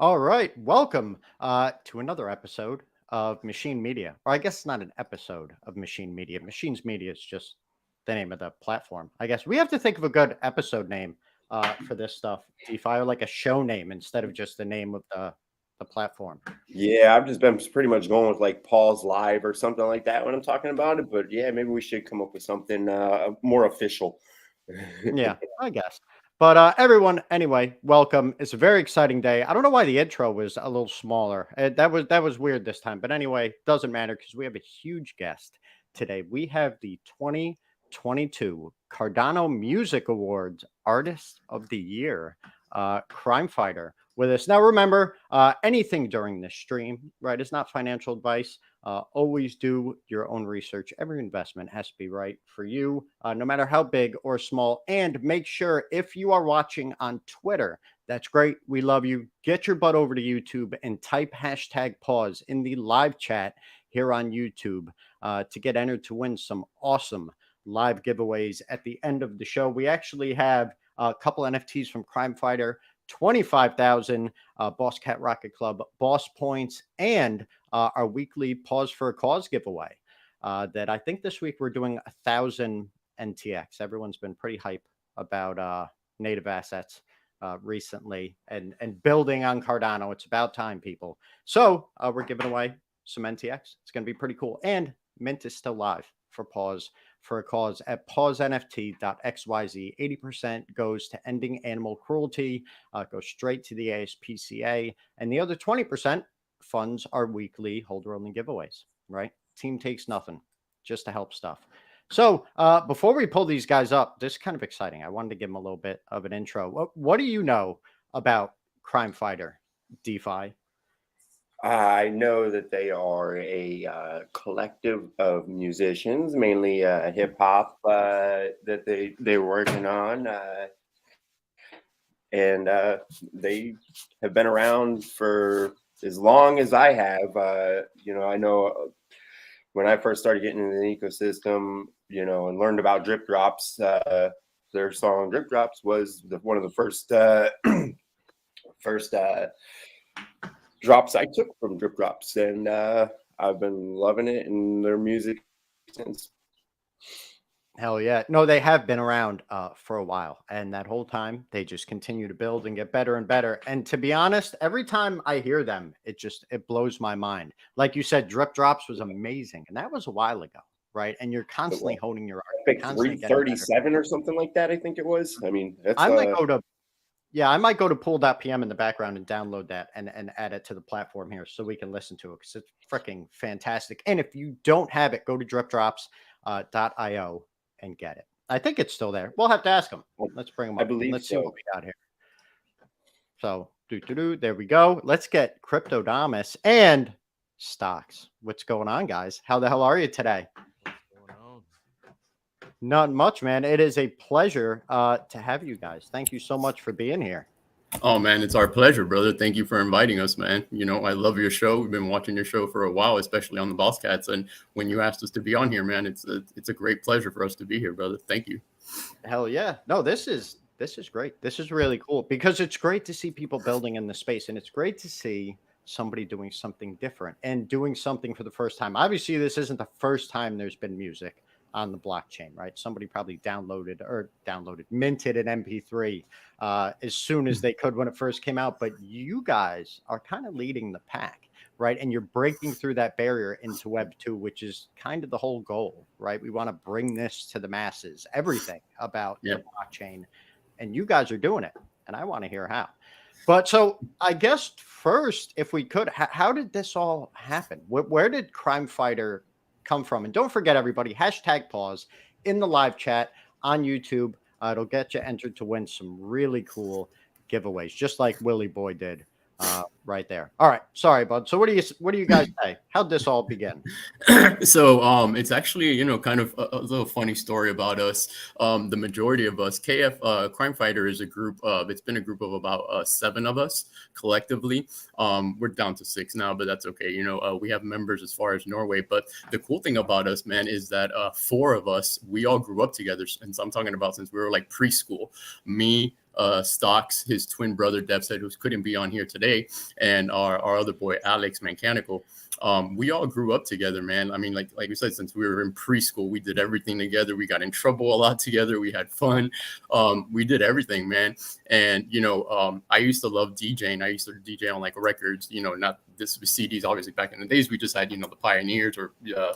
All right, welcome to another episode of Machine Media. Or I guess it's not an episode of Machine Media. Machines Media is just the name of the platform. I guess we have to think of a good episode name for this stuff, DeFi, or like a show name instead of just the name of the platform. Yeah, I've just been pretty much going with like Paul's Live or something like that when I'm talking about it. But yeah, maybe we should come up with something more official. Yeah, I guess. But everyone, anyway, welcome. It's a very exciting day. I don't know why the intro was a little smaller. That was weird this time. But anyway, doesn't matter because we have a huge guest today. We have the 2022 Cardano Music Awards Artist of the Year, Krime Fyter, with us. Now, remember, anything during this stream, right, is not financial advice. Always do your own research. Every investment has to be right for you, no matter how big or small. And make sure if you are watching on Twitter, that's great. We love you. Get your butt over to YouTube and type hashtag pause in the live chat here on YouTube to get entered to win some awesome live giveaways at the end of the show. We actually have a couple NFTs from Krime Fyter, 25,000 Boss Cat Rocket Club Boss Points, and our weekly Pause for a Cause giveaway that I think this week we're doing 1,000 NTX. Everyone's been pretty hype about native assets recently and building on Cardano. It's about time, people. So we're giving away some NTX. It's going to be pretty cool. And Mint is still live for Pause for a Cause at pausenft.xyz. 80% goes to ending animal cruelty, goes straight to the ASPCA, and the other 20% funds our weekly holder-only giveaways, right? Team takes nothing just to help stuff. So before we pull these guys up, this is kind of exciting. I wanted to give them a little bit of an intro. What do you know about Krime Fyter, DeFi? I know that they are a collective of musicians, mainly hip hop that they're working on, and they have been around for as long as I have. I know when I first started getting into the ecosystem, and learned about drip drops. Their song "Drip Drops" was one of the first first drops I took from Drip Drops, and I've been loving it and their music since. Hell yeah. No, they have been around for a while. And that whole time, they just continue to build and get better and better. And to be honest, every time I hear them, it blows my mind. Like you said, Drip Drops was amazing. And that was a while ago, right? And you're constantly honing your art. Epic Constantly getting better. 337 or something like that, I think it was. I mean, that's I might go to pool.pm in the background and download that and add it to the platform here so we can listen to it because it's freaking fantastic. And if you don't have it, go to dripdrops.io and get it. I think it's still there. We'll have to ask them. Let's bring them up. I believe Let's see so. what we got here. So, there we go. Let's get Cryptodamus and stocks. What's going on, guys? How the hell are you today? What's going on? Not much, man. It is a pleasure to have you guys. Thank you so much for being here. Oh, man, it's our pleasure, brother. Thank you for inviting us, man. I love your show. We've been watching your show for a while, especially on the Boss Cats. And when you asked us to be on here, man, it's a great pleasure for us to be here, brother. Thank you. Hell yeah. No, this is great. This is really cool because it's great to see people building in the space, and it's great to see somebody doing something different and doing something for the first time. Obviously, this isn't the first time there's been music on the blockchain, right? Somebody probably minted an MP3 as soon as they could when it first came out. But you guys are kind of leading the pack, right? And you're breaking through that barrier into Web 2, which is kind of the whole goal, right? We want to bring this to the masses, everything about the blockchain. And you guys are doing it. And I want to hear how. But so I guess first, if we could, how did this all happen? Where did Krime Fyter come from? And don't forget, everybody, hashtag pause in the live chat on YouTube. It'll get you entered to win some really cool giveaways, just like Willie Boy did right there. All right. Sorry, bud. So what do you guys say? How'd this all begin? So it's actually, kind of a little funny story about us. The majority of us, Krime Fyter is a group of, it's been a group of about 7 of us collectively. We're down to 6 now, but that's okay. We have members as far as Norway, but the cool thing about us, man, is that 4 of us, we all grew up together. And so I'm talking about since we were like preschool. Me, Stocks, his twin brother Devset, who couldn't be on here today, and our other boy Alex Mechanical. We all grew up together, man. I mean, like you said, since we were in preschool, we did everything together. We got in trouble a lot together. We had fun. We did everything, man. And, I used to love DJing. I used to DJ on like records, not this with CDs. Obviously, back in the days, we just had, the Pioneers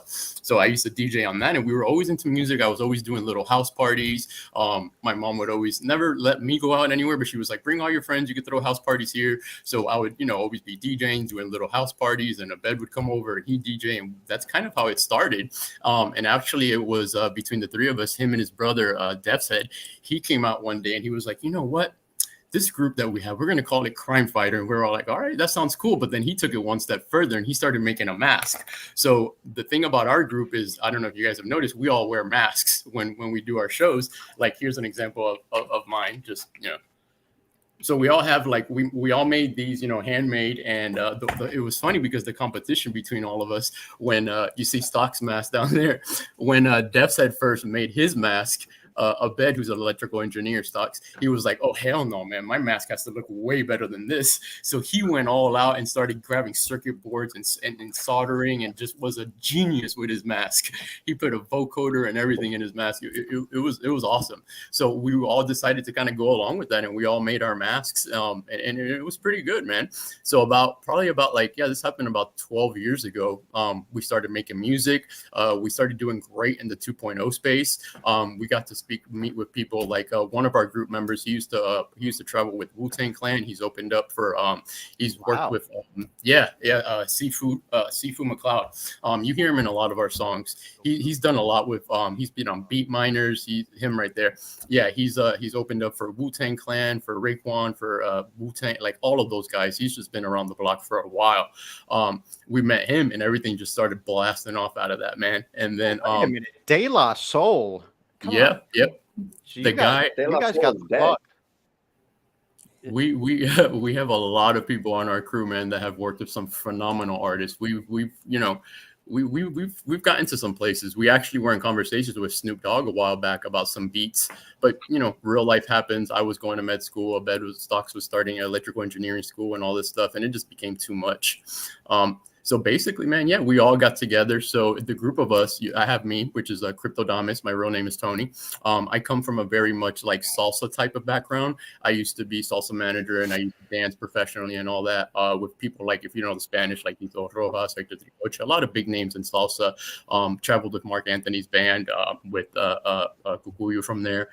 so I used to DJ on that, and we were always into music. I was always doing little house parties. My mom would always never let me go out anywhere, but she was like, bring all your friends. You could throw house parties here. So I would, always be DJing, doing little house parties, and a bed would come over and he'd DJ. And that's kind of how it started. And actually it was between the three of us, him and his brother, Devset. He came out one day and he was like, you know what? This group that we have, we're going to call it Krime Fyter. And we're all like, all right, that sounds cool. But then he took it one step further and he started making a mask. So the thing about our group is, I don't know if you guys have noticed, we all wear masks when we do our shows. Like, here's an example of mine, just, So we all have like, we all made these, handmade. And it was funny because the competition between all of us, when you see Stock's mask down there, when Devset first made his mask, Abed, who's an electrical engineer, Stocks, he was like, oh, hell no, man, my mask has to look way better than this. So he went all out and started grabbing circuit boards and soldering, and just was a genius with his mask. He put a vocoder and everything in his mask. It was awesome. So we all decided to kind of go along with that, and we all made our masks, and it was pretty good, man. So this happened about 12 years ago. We started making music. We started doing great in the 2.0 space. We got to meet with people like one of our group members. He used to travel with Wu-Tang Clan. He's opened up for he's worked with Seafood McCloud. You hear him in a lot of our songs. He's done a lot with he's been on Beat Miners. Him right there. Yeah, he's opened up for Wu-Tang Clan, for Raekwon, for Wu-Tang, like all of those guys. He's just been around the block for a while. We met him and everything just started blasting off out of that, man. And then wait a minute, De La Soul. Come on. Yep. So the guy. You guys got the plug. We have a lot of people on our crew, man, that have worked with some phenomenal artists. We've gotten to some places. We actually were in conversations with Snoop Dogg a while back about some beats, but real life happens. I was going to med school. Stocks was starting an electrical engineering school and all this stuff, and it just became too much. So basically, man, yeah, we all got together. So the group of us, I have me, which is Cryptodamus. My real name is Tony. I come from a very much like salsa type of background. I used to be salsa manager, and I used to dance professionally and all that with people like, if you know the Spanish, like Tito Rojas, Hector Tricoche, a lot of big names in salsa. Traveled with Mark Anthony's band, with Cucuyo from there.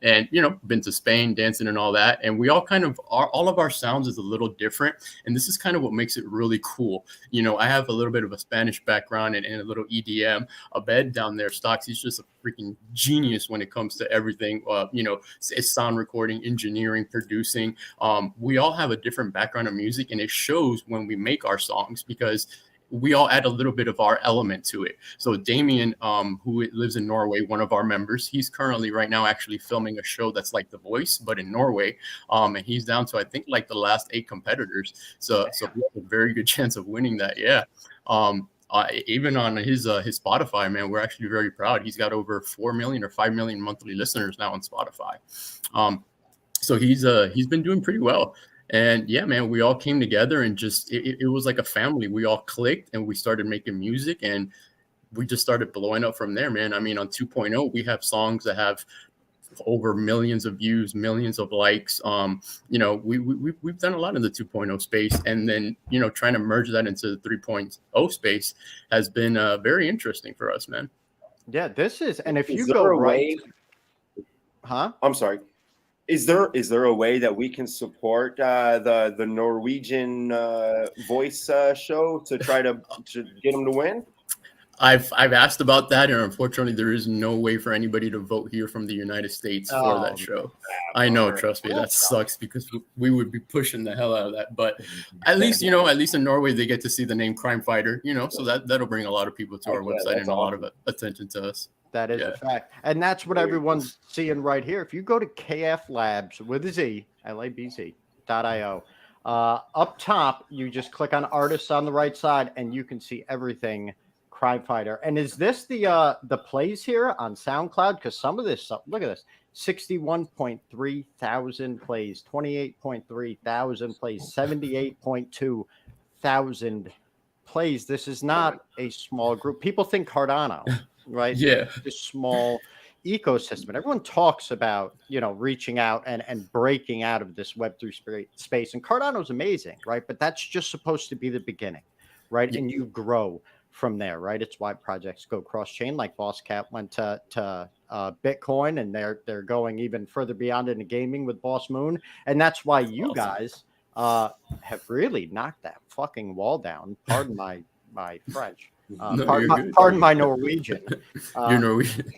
And, been to Spain, dancing and all that. And we all kind of all of our sounds is a little different. And this is kind of what makes it really cool. I have a little bit of a Spanish background and a little EDM. Abed down there, Stocks, he's just a freaking genius when it comes to everything. It's sound recording, engineering, producing. We all have a different background of music, and it shows when we make our songs because we all add a little bit of our element to it. So Damien, who lives in Norway, one of our members, he's currently right now actually filming a show that's like The Voice, but in Norway. And he's down to, I think, like the last 8 competitors. So we have a very good chance of winning that. Yeah. Even on his Spotify, man, we're actually very proud. He's got over 4 million or 5 million monthly listeners now on Spotify. So he's been doing pretty well. And yeah, man, we all came together and just, it was like a family. We all clicked and we started making music, and we just started blowing up from there, man. I mean, on 2.0, we have songs that have over millions of views, millions of likes. We've done a lot in the 2.0 space, and then, trying to merge that into the 3.0 space has been very interesting for us, man. Yeah, this is, and if you go right, I'm sorry. Is there a way that we can support the Norwegian voice show to try to get them to win? I've asked about that, and unfortunately, there is no way for anybody to vote here from the United States for that show. I know, trust me, that sucks because we would be pushing the hell out of that. But at least in Norway, they get to see the name Krime Fyter, so that'll bring a lot of people to our website and a lot of attention to us. That is a fact. And that's what everyone's seeing right here. If you go to KF Labs with a Z, labz.io, up top, you just click on artists on the right side and you can see everything Krime Fyter. And is this the plays here on SoundCloud? Because some of this stuff, look at this. 61.3 thousand plays, 28.3 thousand plays, 78.2 thousand plays. This is not a small group. People think Cardano, right? Yeah. This small ecosystem. And everyone talks about, reaching out and breaking out of this Web3 space. And Cardano is amazing, right? But that's just supposed to be the beginning, right? And you grow from there, right? It's why projects go cross chain, like Boss Cat went to Bitcoin, and they're going even further beyond into gaming with Boss Moon, and that's why you guys have really knocked that fucking wall down. Pardon my French. No, pardon my Norwegian. You're Norwegian.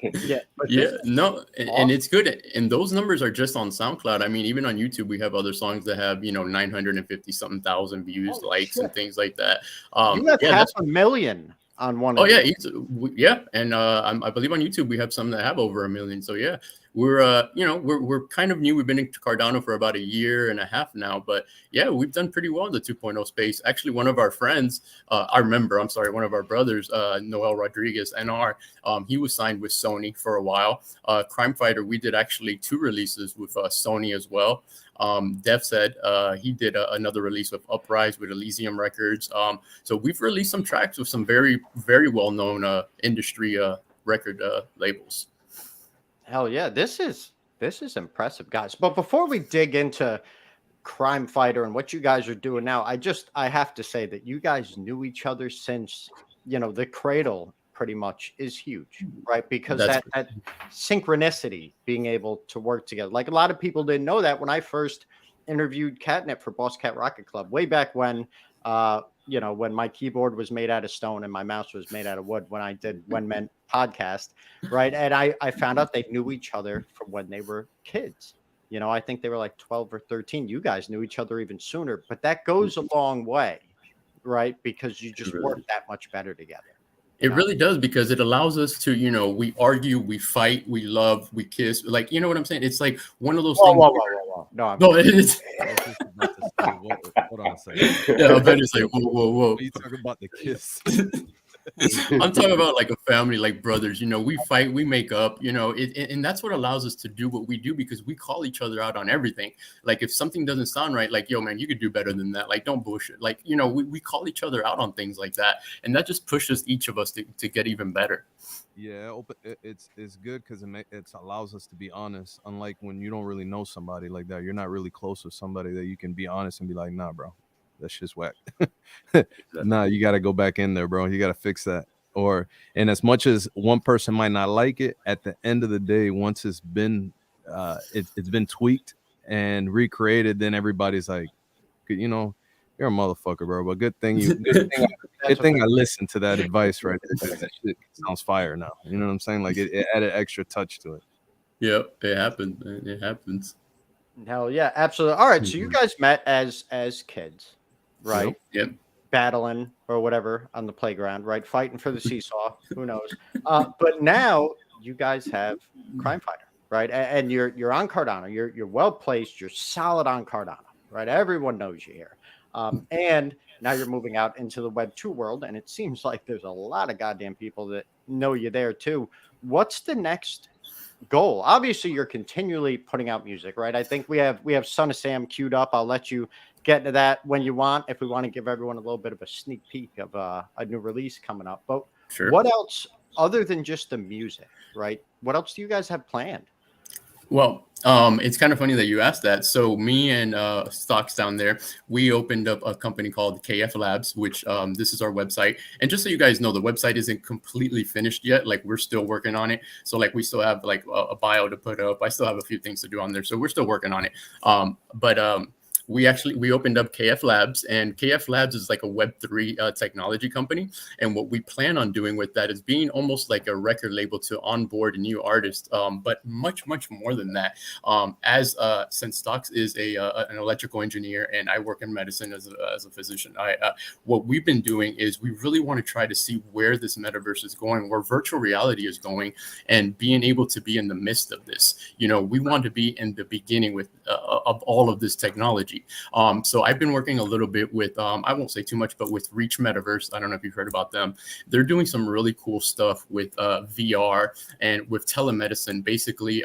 Yeah, no, and it's good. And those numbers are just on SoundCloud. I mean, even on YouTube, we have other songs that have 950 something thousand views, likes, and things like that. You have 500,000 on one. Oh yeah, and I believe on YouTube we have some that have over 1 million. So yeah, we're kind of new. We've been into Cardano for about 1.5 years now, but yeah, we've done pretty well in the 2.0 space. Actually, one of our friends, one of our brothers, Noel Rodriguez, NR, he was signed with Sony for a while. Krime Fyter, we did actually 2 releases with Sony as well. Dev said he did another release with Uprise with Elysium Records. So we've released some tracks with some very, very well-known industry record labels. Hell yeah, this is impressive, guys. But before we dig into Krime Fyter and what you guys are doing now, I have to say that you guys knew each other since the cradle. Pretty much is huge, right? Because that synchronicity, being able to work together. Like, a lot of people didn't know that when I first interviewed Catnip for Boss Cat Rocket Club way back when, when my keyboard was made out of stone and my mouse was made out of wood, when I did When Men podcast, right? And I found out they knew each other from when they were kids. I think they were like 12 or 13. You guys knew each other even sooner, but that goes a long way, right? Because you just work that much better together. It really does, because it allows us to, we argue, we fight, we love, we kiss. Like, you know what I'm saying? It's like one of those things. Whoa. No, it's. Hold on a second. Yeah, I bet it's like, whoa. What are you talking about, the kiss? I'm talking about like a family, like brothers. We fight, we make up. And that's what allows us to do what we do, because we call each other out on everything. Like, if something doesn't sound right, like, yo, man, you could do better than that. Like, don't bullshit. Like, we call each other out on things like that, and that just pushes each of us to get even better. Yeah, it's good because it allows us to be honest. Unlike when you don't really know somebody like that, you're not really close with somebody that you can be honest and be like, nah, bro, that's just whack. Nah, you got to go back in there, bro. You got to fix that. And as much as one person might not like it, at the end of the day, once it's been it's been tweaked and recreated, then everybody's like, you're a motherfucker, bro. But good thing I listened to that advice, right? That shit sounds fire now. You know what I'm saying? Like, it added extra touch to it. Yep, it happened. It happens. Hell yeah, absolutely. All right, so you guys met as kids, right? Yep. Battling or whatever on the playground, right? Fighting for the seesaw. Who knows? But now you guys have Krime Fyter, right? And you're on Cardano. You're well placed. You're solid on Cardano, right? Everyone knows you here. And now you're moving out into the Web 2 world, and it seems like there's a lot of goddamn people that know you there too. What's the next goal? Obviously, you're continually putting out music, right? I think we have Son of Sam queued up. I'll let you get into that when you want, if we want to give everyone a little bit of a sneak peek of a new release coming up. But sure. What else other than just the music, right? What else do you guys have planned? Well, it's kind of funny that you asked that. So me and Stocks down there, we opened up a company called KF Labs, which this is our website. And just so you guys know, the website isn't completely finished yet. Like, we're still working on it. So like, we still have like a bio to put up. I still have a few things to do on there. So we're still working on it. We opened up KF Labs, and KF Labs is like a Web3 technology company. And what we plan on doing with that is being almost like a record label to onboard new artists, but much, much more than that. Since Stocks is an electrical engineer and I work in medicine as a physician, what we've been doing is we really want to try to see where this metaverse is going, where virtual reality is going, and being able to be in the midst of this. We want to be in the beginning of all of this technology. technology. So I've been working a little bit with, I won't say too much, but with Reach Metaverse. I don't know if you've heard about them. They're doing some really cool stuff with VR and with telemedicine, basically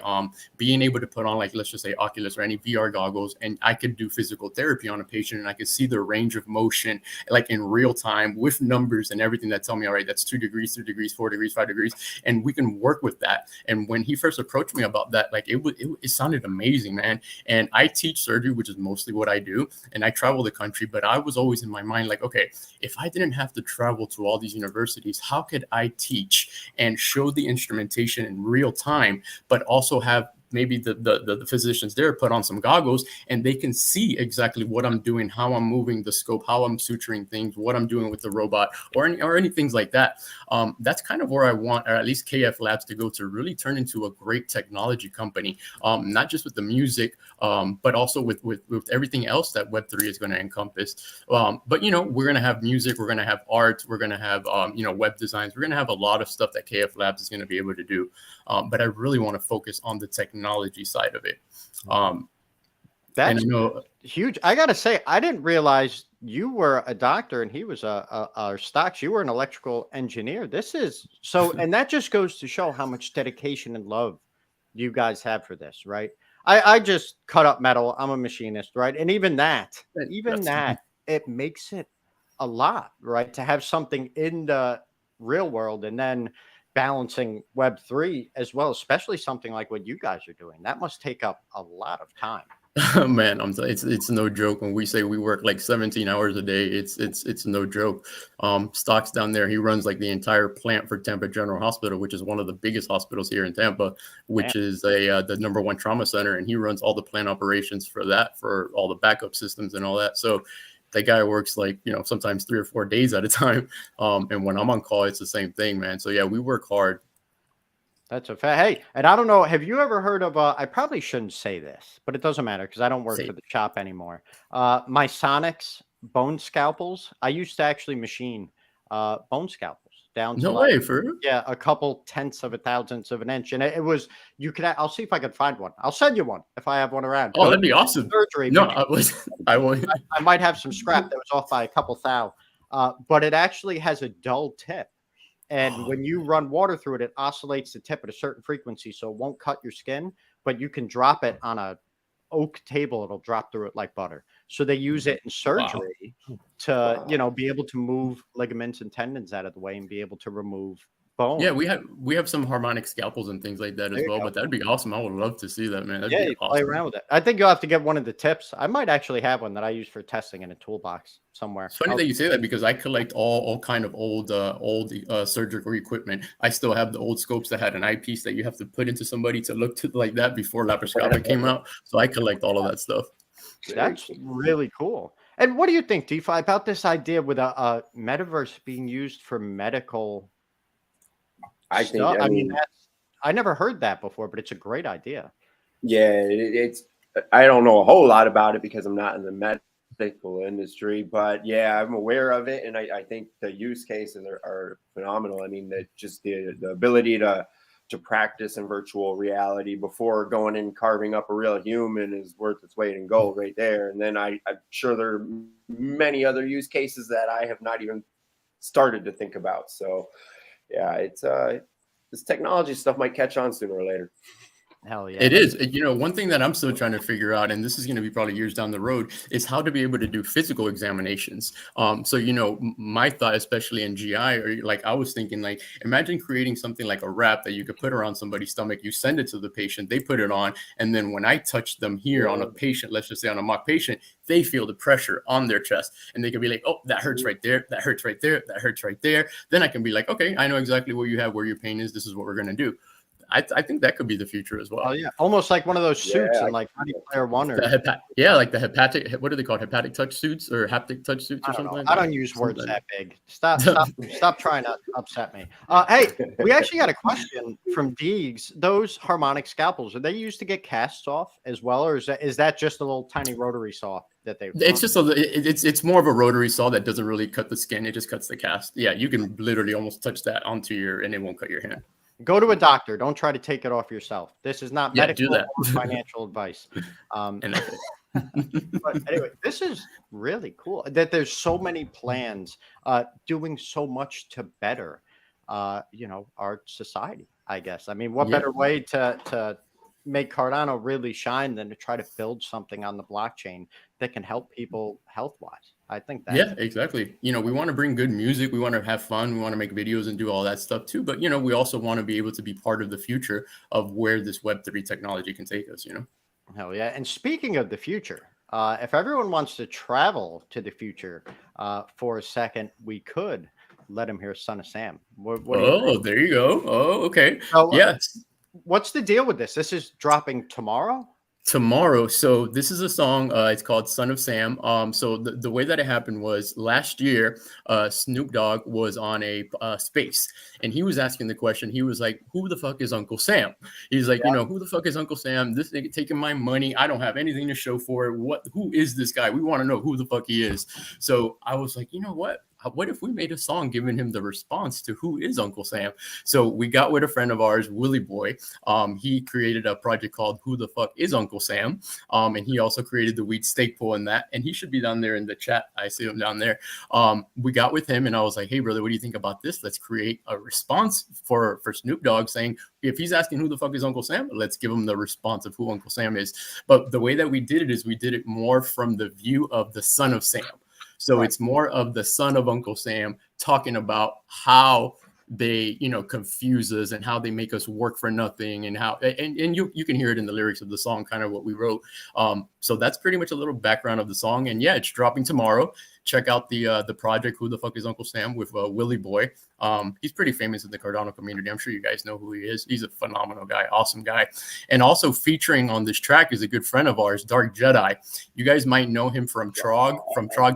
being able to put on, like, let's just say Oculus or any VR goggles, and I could do physical therapy on a patient, and I could see their range of motion, like in real time with numbers and everything that tell me, all right, that's 2 degrees, 3 degrees, 4 degrees, 5 degrees, and we can work with that. And when he first approached me about that, like it sounded amazing, man. And I teach surgery, which is mostly what I do, and I travel the country, but I was always in my mind like, okay, if I didn't have to travel to all these universities, how could I teach and show the instrumentation in real time, but also have maybe the physicians there put on some goggles and they can see exactly what I'm doing, how I'm moving the scope, how I'm suturing things, what I'm doing with the robot, or any things like that. That's kind of where I want, or at least KF Labs, to go, to really turn into a great technology company, not just with the music, but also with everything else that Web3 is going to encompass. But, you know, we're going to have music, we're going to have art, we're going to have, you know, web designs. We're going to have a lot of stuff that KF Labs is going to be able to do. But I really want to focus on the technology side of it. That's, you know, huge. I got to say, I didn't realize you were a doctor and he was a stocks. You were an electrical engineer. This is so, and that just goes to show how much dedication and love you guys have for this, right? I just cut up metal. I'm a machinist, right? And even that, it makes it a lot, right? To have something in the real world and then balancing Web3 as well, especially something like what you guys are doing. That must take up a lot of time. Man, it's no joke when we say we work like 17 hours a day. It's no joke. Stocks down there, he runs like the entire plant for Tampa General Hospital, which is one of the biggest hospitals here in Tampa, which is the #1 trauma center, and he runs all the plant operations for that, for all the backup systems and all that. So that guy works like, you know, sometimes 3 or 4 days at a time. And when I'm on call, it's the same thing, man. So yeah, we work hard. That's a fact. Hey, and I don't know, have you ever heard of, I probably shouldn't say this, but it doesn't matter because I don't work for the shop anymore. My Sonics bone scalpels, I used to actually machine bone scalpels down to No way, for real? yeah, a couple tenths of a thousandths of an inch. And it was, you could, I'll see if I can find one. I'll send you one if I have one around. Oh, that'd be awesome. Surgery. No, I might have some scrap that was off by a couple thou, but it actually has a dull tip. And when you run water through it, it oscillates the tip at a certain frequency, so it won't cut your skin, but you can drop it on a oak table. It'll drop through it like butter. So they use it in surgery to, you know, be able to move ligaments and tendons out of the way and be able to remove bone. Yeah, we have some harmonic scalpels and things like that as well, but that'd be awesome. I would love to see that, man. That'd be awesome. Play around with it. I think you'll have to get one of the tips. I might actually have one that I use for testing in a toolbox somewhere. It's funny that you say that because I collect all kind of old surgical equipment. I still have the old scopes that had an eyepiece that you have to put into somebody to look to like that before laparoscopic came out. So I collect all of that stuff. That's really cool. And what do you think, DeFi, about this idea with a metaverse being used for medical? I mean, I never heard that before, but it's a great idea. Yeah, I don't know a whole lot about it because I'm not in the medical industry, but yeah, I'm aware of it, and I think the use cases are phenomenal. I mean, just the ability to practice in virtual reality before going and carving up a real human is worth its weight in gold right there. And then I'm sure there are many other use cases that I have not even started to think about. So yeah, it's this technology stuff might catch on sooner or later. Hell yeah. It is. You know, one thing that I'm still trying to figure out, and this is going to be probably years down the road, is how to be able to do physical examinations. So, you know, my thought, especially in GI, or like I was thinking, like, imagine creating something like a wrap that you could put around somebody's stomach, you send it to the patient, they put it on, and then when I touch them here on a patient, let's just say on a mock patient, they feel the pressure on their chest, and they can be like, oh, that hurts right there, that hurts right there, that hurts right there. Then I can be like, okay, I know exactly where you have, where your pain is. This is what we're going to do. I think that could be the future as well. Oh yeah, almost like one of those suits in like Ready Player One, or like the hepatic. What are they called? Hepatic touch suits or haptic touch suits or something? I don't use words that big. Stop trying to upset me. Hey, we actually got a question from Deegs. Those harmonic scalpels, are they used to get casts off as well, or is that just a little tiny rotary saw that they? It's just it's more of a rotary saw that doesn't really cut the skin. It just cuts the cast. Yeah, you can literally almost touch that onto and it won't cut your hand. Go to a doctor. Don't try to take it off yourself. This is not medical or financial advice. But anyway, this is really cool that there's so many plans doing so much to better our society, I guess. I mean, what Yeah. better way to make Cardano really shine than to try to build something on the blockchain that can help people health-wise? I think that. Yeah, exactly. We want to bring good music. We want to have fun. We want to make videos and do all that stuff too. But, we also want to be able to be part of the future of where this Web3 technology can take us, Hell yeah. And speaking of the future, if everyone wants to travel to the future for a second, we could let them hear Son of Sam. What do you think? There you go. Oh, okay. So, Yes. what's the deal with this? This is dropping tomorrow? Tomorrow. So this is a song. It's called Son of Sam. So the way that it happened was last year, Snoop Dogg was on a space and he was asking the question. He was like, who the fuck is Uncle Sam? He's like, who the fuck is Uncle Sam? This nigga taking my money. I don't have anything to show for it. Who is this guy? We want to know who the fuck he is. So I was like, you know what? What if we made a song giving him the response to who is Uncle Sam? So we got with a friend of ours, Willie Boy. He created a project called Who the Fuck is Uncle Sam? And he also created the Weed Steak Pool in that. And he should be down there in the chat. I see him down there. We got with him and I was like, hey, brother, what do you think about this? Let's create a response for Snoop Dogg saying, if he's asking who the fuck is Uncle Sam, let's give him the response of who Uncle Sam is. But the way that we did it is we did it more from the view of the son of Sam. So it's more of the son of Uncle Sam talking about how they, confuse us and how they make us work for nothing and how, and you can hear it in the lyrics of the song, kind of what we wrote. So that's pretty much a little background of the song. And yeah, it's dropping tomorrow. Check out the project, Who the Fuck is Uncle Sam, with Willie Boy. He's pretty famous in the Cardano community. I'm sure you guys know who he is. He's a phenomenal guy, awesome guy. And also featuring on this track is a good friend of ours, Dark Jedi. You guys might know him from Trog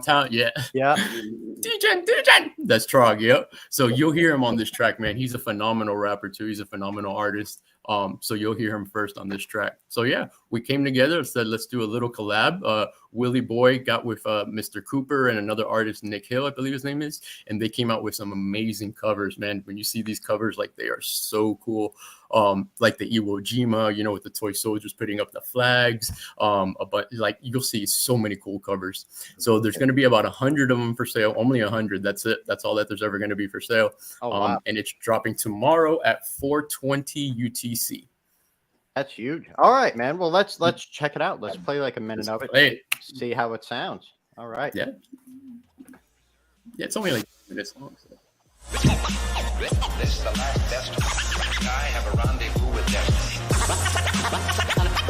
Town. Yeah. DJ. That's Trog, yeah. So you'll hear him on this track, man. He's a phenomenal rapper too. He's a phenomenal artist. So you'll hear him first on this track. So yeah, we came together and said, let's do a little collab. Willie Boy got with Mr. Cooper and another artist, Nick Hill, I believe his name is. And they came out with some amazing covers, man. When you see these covers, like they are so cool. Like the Iwo Jima, with the toy soldiers putting up the flags. But like you'll see so many cool covers. So there's going to be about 100 of them for sale. Only 100. That's it. That's all that there's ever going to be for sale. Oh, wow. And it's dropping tomorrow at 4:20 UTC. That's huge. All right, man. Well, let's check it out. Let's play like a minute of it. See how it sounds. All right. Yeah. Yeah, it's only like 2 minutes long. So. This is the last destiny. I have a rendezvous with destiny.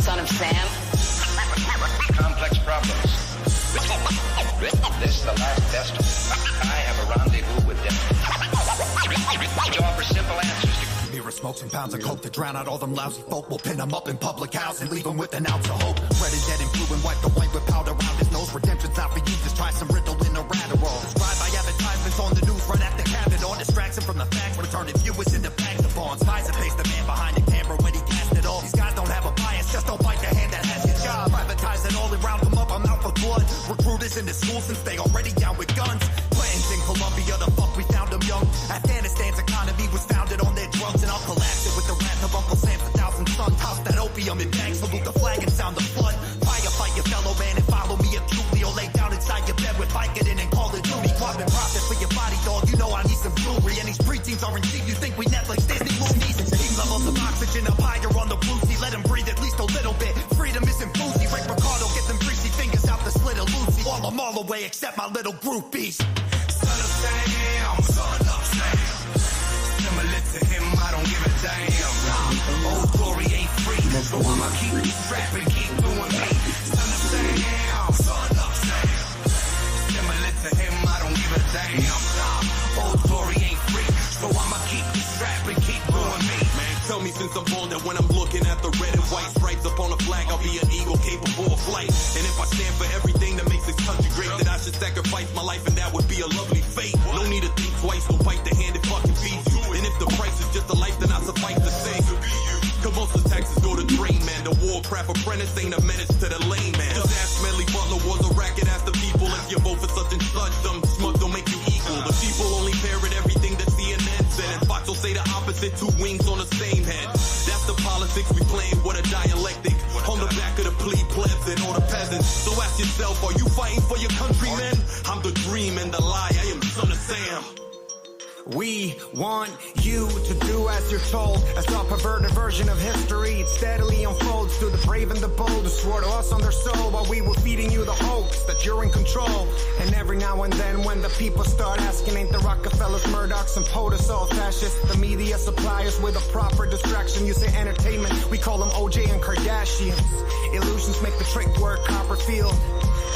Son of Sam. Complex problems. This is the last destiny. I have a rendezvous with destiny. To offer simple answers. Mirror smokes and pounds of coke to drown out all them lousy folk. We'll pin them up in public house and leave them with an ounce of hope. Red and dead and blue and white, the white with powder around his nose. Redemption's not for you, just try some riddle in a Adderall. Described by advertisements on the news right after cabin on. Distraction from the facts, returning viewers into bags of bonds. Pfizer face the man behind the camera when he cast it all. These guys don't have a bias, just don't bite the hand that has your job. Privatize it all and round them up, I'm out for blood. Recruiters into schools since they already down with guns. Plans in Colombia, the fuck we found them young. Afghanistan's economy was founded on their drugs, and I'll collapse it with the wrath of Uncle Sam's 1,000 sons. House that opium in bags, salute the flag and sound the flood. Firefight your fellow man and follow me acutely, or lay down inside your bed with Vicodin and Call of Duty. Carbon profit for your body, dog. You know I need some jewelry, and these preteens aren't cheap. You think we Netflix, Disney movies? Team levels of oxygen up higher on the blue sea. Let them breathe at least a little bit. Freedom isn't boozy. Rick Ricardo, get them greasy fingers out the slit of Lucy. All I'm all away except my little groupies. Son of Sam, son of Sam. Similar to him, I don't give a damn. Old glory ain't free, so I'ma keep strapping, keep doing me. Son of Sam, son of Sam. Similar to him, I don't give a damn. Old glory ain't free, so I'ma keep strapping, keep doing me. Man, tell me since I'm born that when I'm looking at the red and white stripes upon a flag, I'll be an eagle capable of flight. And if I stand for everything that makes this country great, that I should sacrifice my life, and that would be a lovely fate. No need to think twice, don't bite the hand that fucking feeds you. And if the price is just a life, then I suffice to say. Cause most of the taxes go to drain, man. The Warcraft apprentice ain't a menace to the lame, man. Just ask Medley Butler was a racket, ask the people. If you vote for such and such, them smug don't make you equal. The people only parrot everything that CNN said, and Fox will say the opposite, 2 wings on the same head. That's the politics we playing with a dialectic. On the back of the plebe plebs and all the peasants. yourself? Are you fighting for your countrymen? I'm the dream and the lie. I am Son of Sam. We want you to do as you're told. As a perverted version of history, it steadily unfolds through the brave and the bold who swore to us on their soul while we were feeding you the hopes that you're in control. And every now and then when the people start asking, ain't the Rockefellers, Murdochs, and POTUS all fascists? The media supply us with a proper distraction. You say entertainment, we call them OJ and Kardashians. Illusions make the trick work, Copperfield.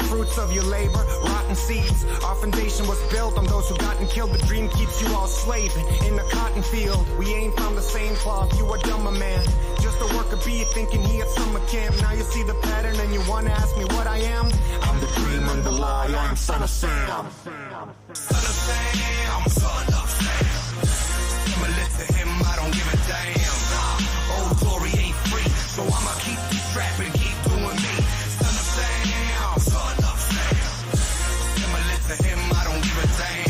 Fruits of your labor, rotten seeds. Our foundation was built on those who got and killed. The dream keeps you all slaving in the cotton field. We ain't from the same cloth, you a dumber man. Just a worker bee thinking he at summer camp. Now you see the pattern and you wanna ask me what I am? I'm the dream and the lie, I'm Son of Sam. Son of Sam, son of Sam. Similar to him, I don't give a damn. Old glory ain't free, so I'ma keep the strap and keep doing me. Son of Sam, son of Sam. Similar to him, I don't give a damn.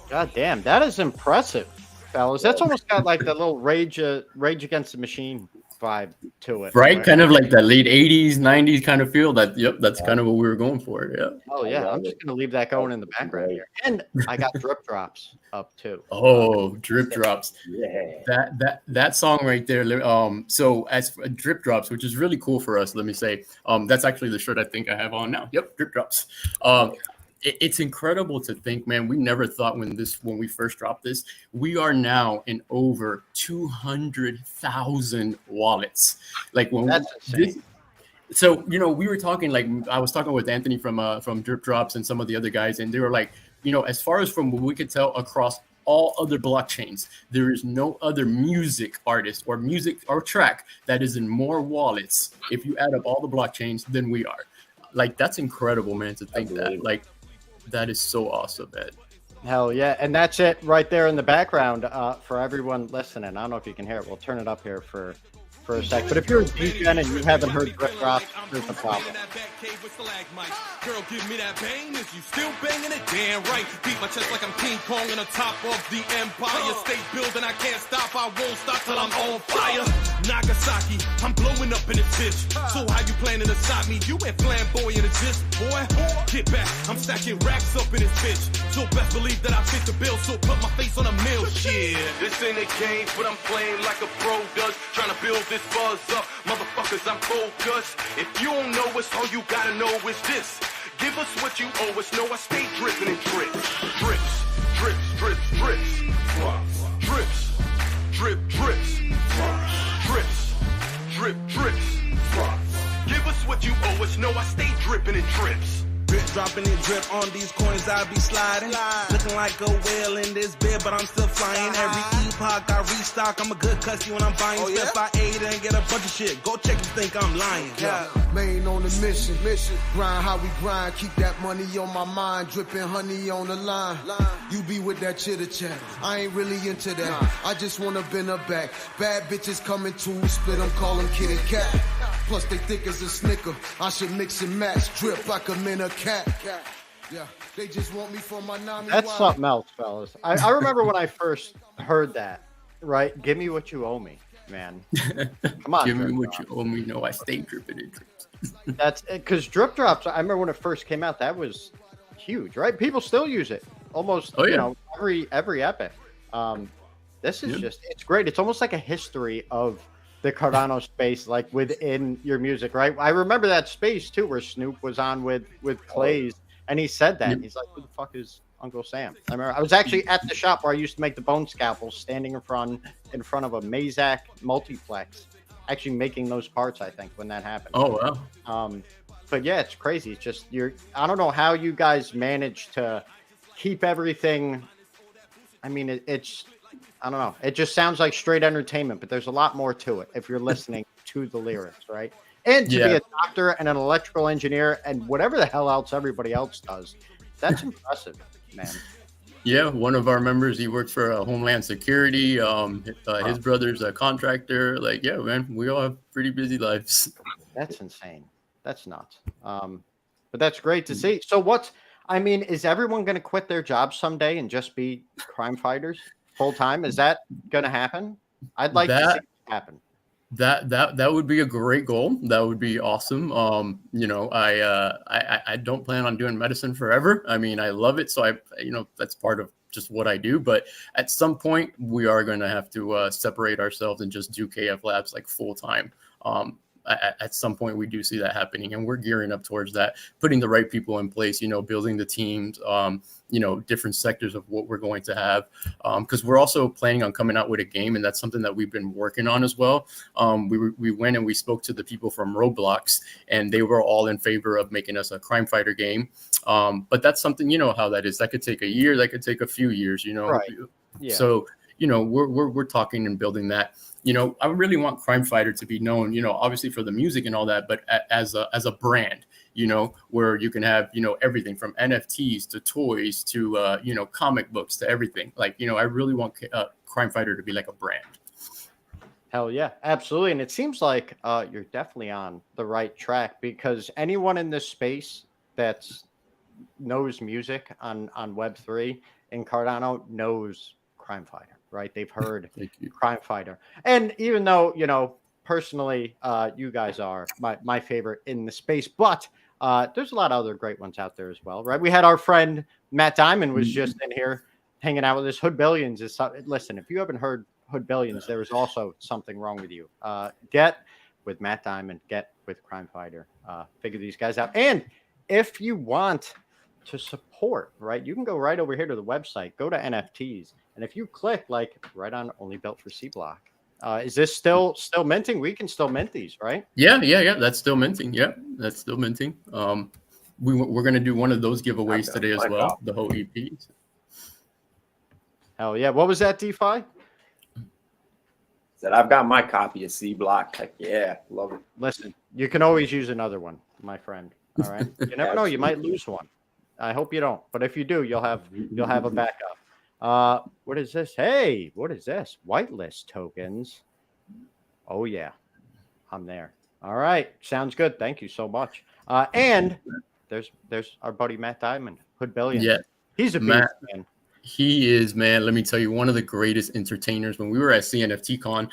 God damn, that is impressive, fellas. That's almost got like the little Rage Against the Machine vibe to it. Right? Kind of like that late 80s, 90s kind of feel. That's kind of what we were going for. Yeah. Oh yeah, I'm just gonna leave that going in the background here. And I got drip drops up too. Oh, drip drops. Yeah. That song right there. So as for drip drops, which is really cool for us, let me say, that's actually the shirt I think I have on now. Yep, drip drops. It's incredible to think, man. We never thought when we first dropped this, we are now in over 200,000 wallets. Like when so we were talking, like I was talking with Anthony from Drip Drops and some of the other guys, and they were like, as far as from what we could tell across all other blockchains, there is no other music artist or music or track that is in more wallets if you add up all the blockchains than we are. Like that's incredible, man, to think that. Like that is so awesome, man. Hell yeah. And that's it right there in the background for everyone listening. I don't know if you can hear it. We'll turn it up here for a sec. But if you're a DJ and you haven't heard Drip Drops, there's a problem. Girl, give me that bang. Is you still banging it? Damn right. Beat my chest like I'm King Kong on the top of the empire. State building, I can't stop. I won't stop till I'm on fire. Nagasaki, I'm blowing up in this bitch. So how you planning to stop me? You ain't flamboyant as this, boy. Get back. I'm stacking racks up in this bitch. So best believe that I fit the bill. So put my face on a mill. Shit. This ain't a game, but I'm playing like a pro does. Trying to build this buzz up. Motherfuckers, I'm focused. If you don't know us, all you gotta know is this. Give us what you owe us. No, I stay dripping and drips. Drips, drips, drips, drips. Drips, drip, drips. Drips, drip, drips. Give us what you owe us. No, I stay dripping and drips. Drip, dropping and drip on these coins, I be sliding. Looking like a whale in this bed, but I'm still flying. Every epoch I restock, I'm a good customer when I'm buying stuff. I ate and get a bunch of shit. Go check and think I'm lying. Yeah, main on the mission. Grind how we grind, keep that money on my mind. Dripping honey on the line. You be with that chitter chat. I ain't really into that. I just wanna bend her back. Bad bitches coming to split them, call them kitty cat. Plus they thick as a snicker. I should mix and match, drip like a minute cat. Yeah, they just want me for my Nami. That's something else, fellas. I remember when I first heard that, right? Give me what you owe me, man. Come on. Give me what you owe me. No, I stay dripping and drips. That's because Drip Drops, I remember when it first came out, that was huge, right? People still use it almost, every epic. This is just, it's great. It's almost like a history of the Cardano space, like within your music, right? I remember that space too, where Snoop was on with Clays, and he said that. He's like, who the fuck is Uncle Sam? I remember I was actually at the shop where I used to make the bone scalpels, standing in front of a Mazak multiplex, actually making those parts, I think, when that happened. Oh, wow. But yeah, it's crazy. It's just, I don't know how you guys manage to keep everything. I mean, it's I don't know. It just sounds like straight entertainment, but there's a lot more to it if you're listening to the lyrics, right? And to be a doctor and an electrical engineer and whatever the hell else everybody else does, that's impressive, man. Yeah, one of our members, he works for Homeland Security. His brother's a contractor. Like, yeah, man, we all have pretty busy lives. That's insane. That's nuts. But that's great to see. So is everyone going to quit their jobs someday and just be crime fighters full time? Is that going to happen? I'd like to see it happen. That would be a great goal. That would be awesome. You know, I don't plan on doing medicine forever. I mean, I love it, so that's part of just what I do. But at some point, we are going to have to separate ourselves and just do KF Labs like full time. At some point, we do see that happening, and we're gearing up towards that, putting the right people in place, you know, building the teams, you know, different sectors of what we're going to have, because we're also planning on coming out with a game, and that's something that we've been working on as well. We went and we spoke to the people from Roblox, and they were all in favor of making us a Crime Fighter game. But that's something, you know how that is. That could take a year, that could take a few years, you know. Right. Yeah. So, you know, we're talking and building that. You know, I really want Crime Fighter to be known, you know, obviously for the music and all that, but as a brand, you know, where you can have, you know, everything from NFTs to toys to, you know, comic books to everything. Like, you know, I really want Crime Fighter to be like a brand. Hell yeah, absolutely. And it seems like you're definitely on the right track, because anyone in this space that knows music on Web3 in Cardano knows Crime Fighter, right? They've heard Crime Fighter. And even though, you know, personally, you guys are my favorite in the space, but there's a lot of other great ones out there as well, right? We had our friend Matt Diamond was just in here hanging out with us. Hood Billions is, listen, if you haven't heard Hood Billions, there is also something wrong with you. Get with Matt Diamond, get with Crime Fighter, figure these guys out. And if you want to support, right, you can go right over here to the website, go to NFTs, and if you click like right on Only Built for C Block, is this still minting? We can still mint these, right? Yeah, that's still minting. Yeah, that's still minting. We're gonna do one of those giveaways today as well, the whole EP. Hell yeah. What was that, DeFi? Said I've got my copy of C Block. Heck yeah, love it. Listen, you can always use another one, my friend. All right. You never know, you might lose one. I hope you don't, but if you do, you'll have a backup. What is this? Hey, what is this? Whitelist tokens. Oh yeah, I'm there. All right, sounds good. Thank you so much. And there's our buddy Matt Diamond, Hood Billions. Yeah, he's a beast, man. He is, man. Let me tell you, one of the greatest entertainers. When we were at CNFT Con,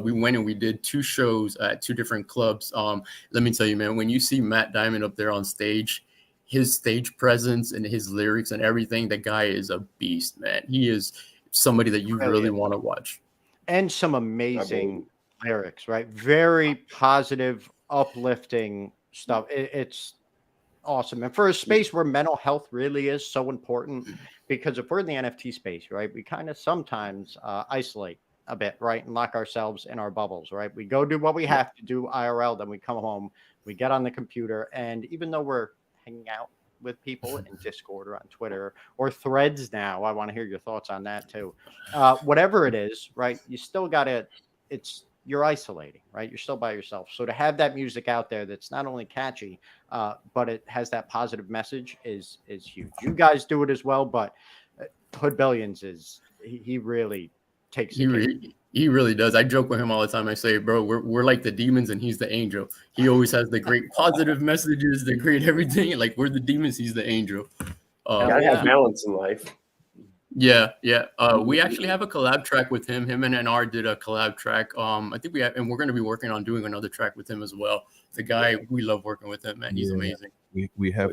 we went and we did 2 shows at 2 different clubs. Let me tell you, man, when you see Matt Diamond up there on stage, his stage presence and his lyrics and everything, the guy is a beast, man. He is somebody that you really want to watch. And some amazing lyrics, right? Very positive, uplifting stuff. It's awesome. And for a space where mental health really is so important, because if we're in the NFT space, right, we kind of sometimes isolate a bit, right, and lock ourselves in our bubbles, right? We go do what we have to do IRL, then we come home, we get on the computer, and even though we're hanging out with people in Discord or on Twitter or Threads now, I want to hear your thoughts on that too. Whatever it is, right, you still got to, you're isolating, right? You're still by yourself. So to have that music out there that's not only catchy, but it has that positive message is huge. You guys do it as well, but Hood Billions he really takes it. He really does. I joke with him all the time. I say, bro, we're like the demons and he's the angel. He always has the great positive messages, the great everything. Like we're the demons, he's the angel. Gotta have balance in life. Yeah. We actually have a collab track with him. Him and NR did a collab track. I think we have, and we're going to be working on doing another track with him as well. The guy, we love working with him, man. He's amazing. We have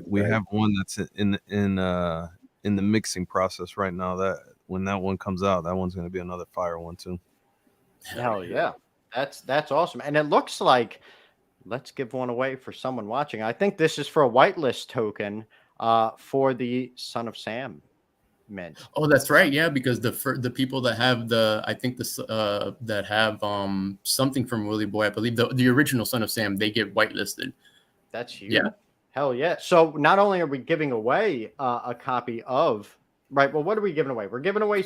one that's in the mixing process right now. That when that one comes out, that one's going to be another fire one too. Hell yeah, that's awesome. And it looks like, let's give one away for someone watching. I think this is for a whitelist token for the Son of Sam mint. Oh, that's right. Yeah, because the people that have that have something from Willy Boy, I believe the original Son of Sam, they get whitelisted. That's huge. Yeah. Hell yeah. So not only are we giving away a copy of, right, well, what are we giving away? We're giving away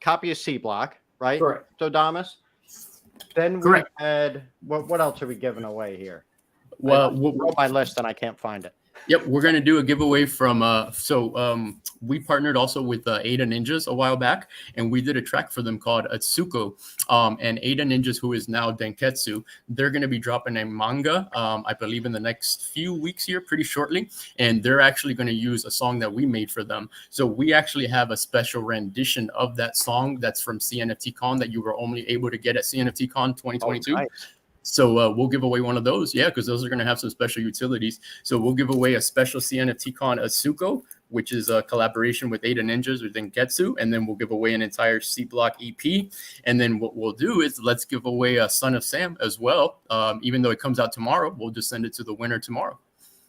copy of C Block, right? Correct. So Damas. Then we had what else are we giving away here? Well, I wrote my list and I can't find it. Yep, we're gonna do a giveaway from we partnered also with Ada Ninjas a while back, and we did a track for them called Atsuko. And Ada Ninjas, who is now Denketsu, they're gonna be dropping a manga, I believe in the next few weeks here, pretty shortly, and they're actually gonna use a song that we made for them. So we actually have a special rendition of that song that's from CNFT Con that you were only able to get at CNFT Con 2022. Oh, nice. So we'll give away one of those, because those are going to have some special utilities. So we'll give away a special CNFT Con Asuko, which is a collaboration with Ada Ninjas or Denketsu, and then we'll give away an entire C Block EP. And then what we'll do is let's give away a Son of Sam as well. Even though it comes out tomorrow, we'll just send it to the winner tomorrow.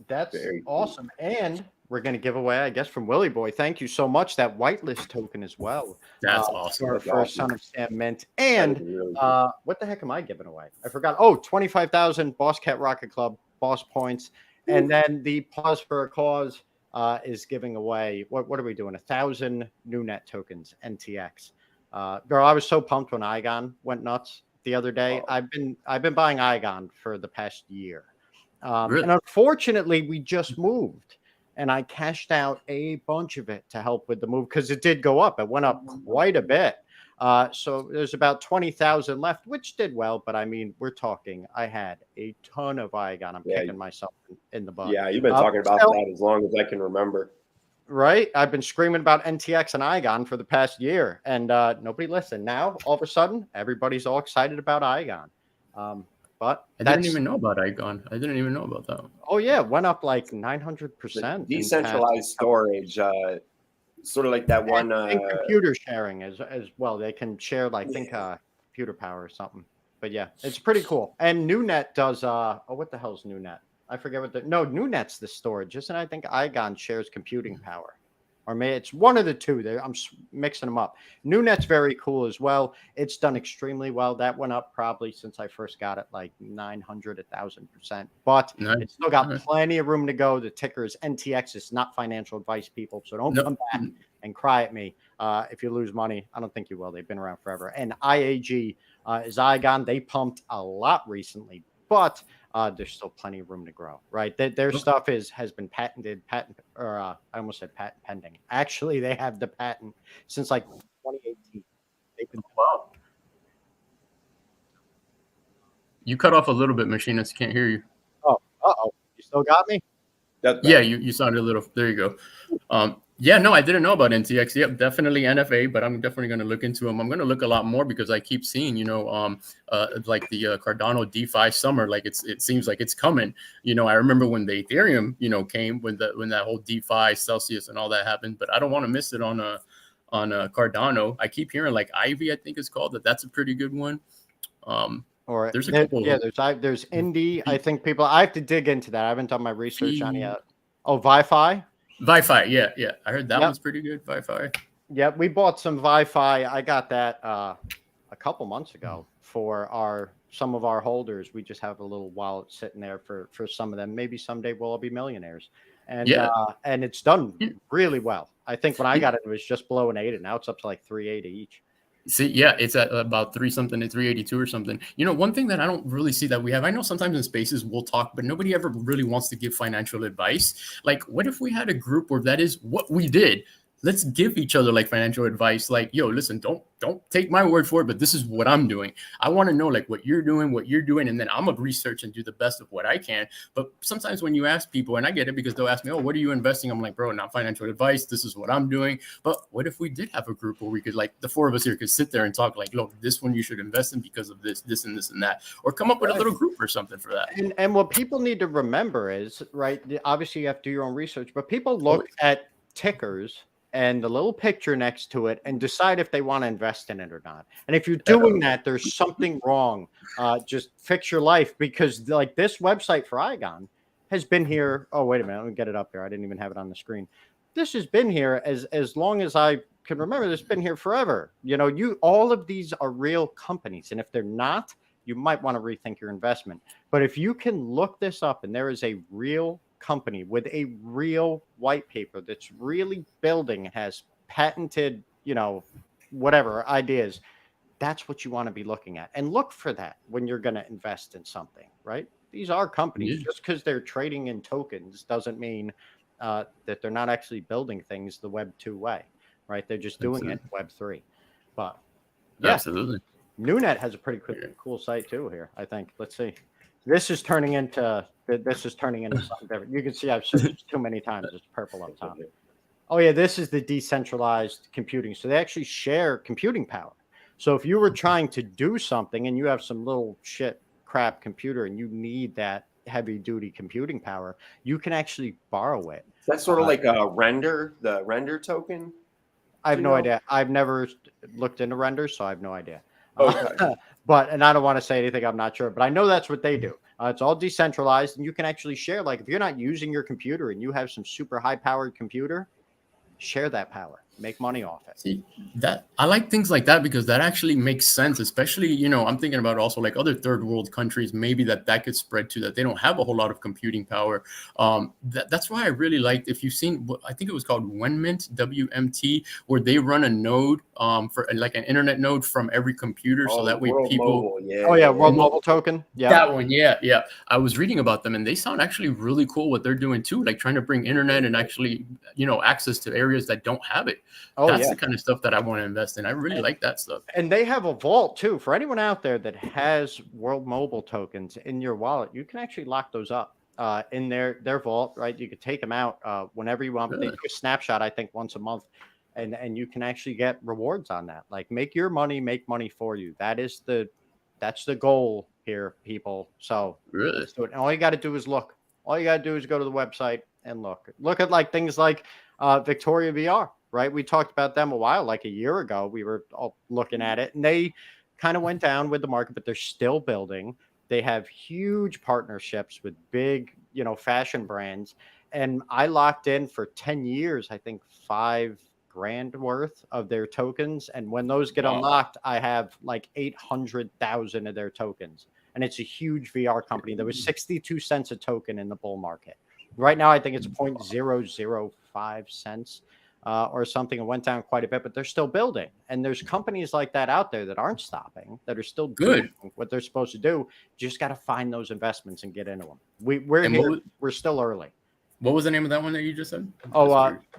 That's awesome. And we're going to give away, I guess, from Willie Boy. Thank you so much. That whitelist token as well. That's awesome. For Son of Sam Mint. And what the heck am I giving away? I forgot. Oh, 25,000 Boss Cat Rocket Club Boss points. And then the Pause for a Cause is giving away, what are we doing? 1,000 new net tokens, NTX. Girl, I was so pumped when Igon went nuts the other day. I've been buying Igon for the past year. Really? And unfortunately, we just moved. And I cashed out a bunch of it to help with the move because it did go up. It went up quite a bit. So there's about 20,000 left, which did well. But I mean, we're talking, I had a ton of Igon. I'm kicking myself in the butt. Yeah, you've been talking about that as long as I can remember. Right? I've been screaming about NTX and Igon for the past year. And nobody listened. Now, all of a sudden, everybody's all excited about Igon. But I didn't even know about Igon. I didn't even know about that one. Oh, yeah. It went up like 900%. Decentralized storage, sort of like that one. And computer sharing as well. They can share, I think, computer power or something. But yeah, it's pretty cool. And NewNet does, what the hell's NewNet? I forget what NewNet's the storage, isn't it? I think Igon shares computing power. Or maybe it's one of the two. I'm mixing them up. NewNet's very cool as well. It's done extremely well. That went up probably since I first got it, like 900, 1,000%. But it's still got plenty of room to go. The ticker is NTX. It's not financial advice, people. So don't come back and cry at me if you lose money. I don't think you will. They've been around forever. And IAG is Igon. They pumped a lot recently, but there's still plenty of room to grow, right? Their stuff has been I almost said patent pending. Actually, they have the patent since like 2018. They've been You cut off a little bit, Machinist. Can't hear you. Oh, you still got me? Yeah, you sounded a little. There you go. Yeah, no, I didn't know about NTX. Yep, definitely NFA, but I'm definitely going to look into them. I'm going to look a lot more because I keep seeing, like the Cardano DeFi summer, like it seems like it's coming. I remember when the Ethereum, came when that whole DeFi Celsius and all that happened, but I don't want to miss it on Cardano. I keep hearing like Ivy, I think it's called that's a pretty good one. Or there's a couple. Yeah, there's Indie. I think I have to dig into that. I haven't done my research on it yet. Oh, ViFi. ViFi, yeah. I heard that one's pretty good. ViFi. Yeah, we bought some ViFi. I got that a couple months ago for some of our holders. We just have a little wallet sitting there for some of them. Maybe someday we'll all be millionaires. And and it's done really well. I think when I got it, it was just below an 8, and now it's up to like 380 each. See, yeah, it's at about 3-something to 382 or something. One thing that I don't really see that we have, I know sometimes in spaces we'll talk, but nobody ever really wants to give financial advice. Like, what if we had a group where that is what we did? Let's give each other like financial advice. Like, yo, listen, don't take my word for it, but this is what I'm doing. I want to know like what you're doing, and then I'm gonna research and do the best of what I can. But sometimes when you ask people, and I get it because they'll ask me, oh, what are you investing? I'm like, bro, not financial advice. This is what I'm doing. But what if we did have a group where we could, like, the four of us here could sit there and talk like, look, this one you should invest in because of this, and this and that, or come up with a little group or something for that. And what people need to remember is, right, obviously you have to do your own research, but people look at tickers and the little picture next to it and decide if they want to invest in it or not. And if you're doing that, there's something wrong. Just fix your life, because like this website for Igon has been here. Oh, wait a minute. Let me get it up here. I didn't even have it on the screen. This has been here as long as I can remember. It's been here forever. All of these are real companies. And if they're not, you might want to rethink your investment. But if you can look this up and there is a real company with a real white paper that's really building, has patented, whatever ideas, That's what you want to be looking at, and look for that when you're going to invest in something, right? These are companies. Yeah. Just because they're trading in tokens doesn't mean that they're not actually building things the Web 2 way, right? They're just doing it Web 3. But yeah, Absolutely. NewNet has a pretty cool site too here, I think. Let's see. This is turning into something different. You can see I've searched too many times. It's purple up top. Oh yeah, this is the decentralized computing. So they actually share computing power. So if you were trying to do something and you have some little shit crap computer and you need that heavy duty computing power, you can actually borrow it. That's sort of like a render, the render token. I have no idea. I've never looked into Render, so I have no idea. Okay. And I don't want to say anything I'm not sure, but I know that's what they do. It's all decentralized, and you can actually share. Like if you're not using your computer and you have some super high powered computer, share that power. Make money off it. See, that I like things like that because that actually makes sense, especially, you know, I'm thinking about also like other third world countries, maybe that could spread to that they don't have a whole lot of computing power. That's why I really liked, if you've seen, I think it was called WMT, WMT, where they run a node for like an internet node from every computer. So that way World people. Mobile, yeah. Oh yeah, World Mobile Token. Yeah, that one. Yeah. I was reading about them and they sound actually really cool what they're doing too, like trying to bring internet and actually, you know, access to areas that don't have it. Oh, That's yeah. the kind of stuff that I want to invest in. I really like that stuff. And they have a vault too. For anyone out there that has World Mobile tokens in your wallet, you can actually lock those up in their vault, right? You could take them out whenever you want. But they do a snapshot, I think, once a month, and you can actually get rewards on that. Like make your money make money for you. That's the goal here, people. So Really? let's do it. And all you got to do is look. All you got to do is go to the website and look at like things like Victoria VR. Right. We talked about them a while, like a year ago. We were all looking at it and they kind of went down with the market, but they're still building. They have huge partnerships with big, you know, fashion brands. And I locked in for 10 years, I think $5,000 worth of their tokens. And when those get unlocked, I have like 800,000 of their tokens. And it's a huge VR company. There was 62 cents a token in the bull market. Right now, I think it's 0.005 cents. Or something. It went down quite a bit, but they're still building. And there's companies like that out there that aren't stopping, that are still doing what they're supposed to do. Just got to find those investments and get into them. We're still early. What was the name of that one that you just said?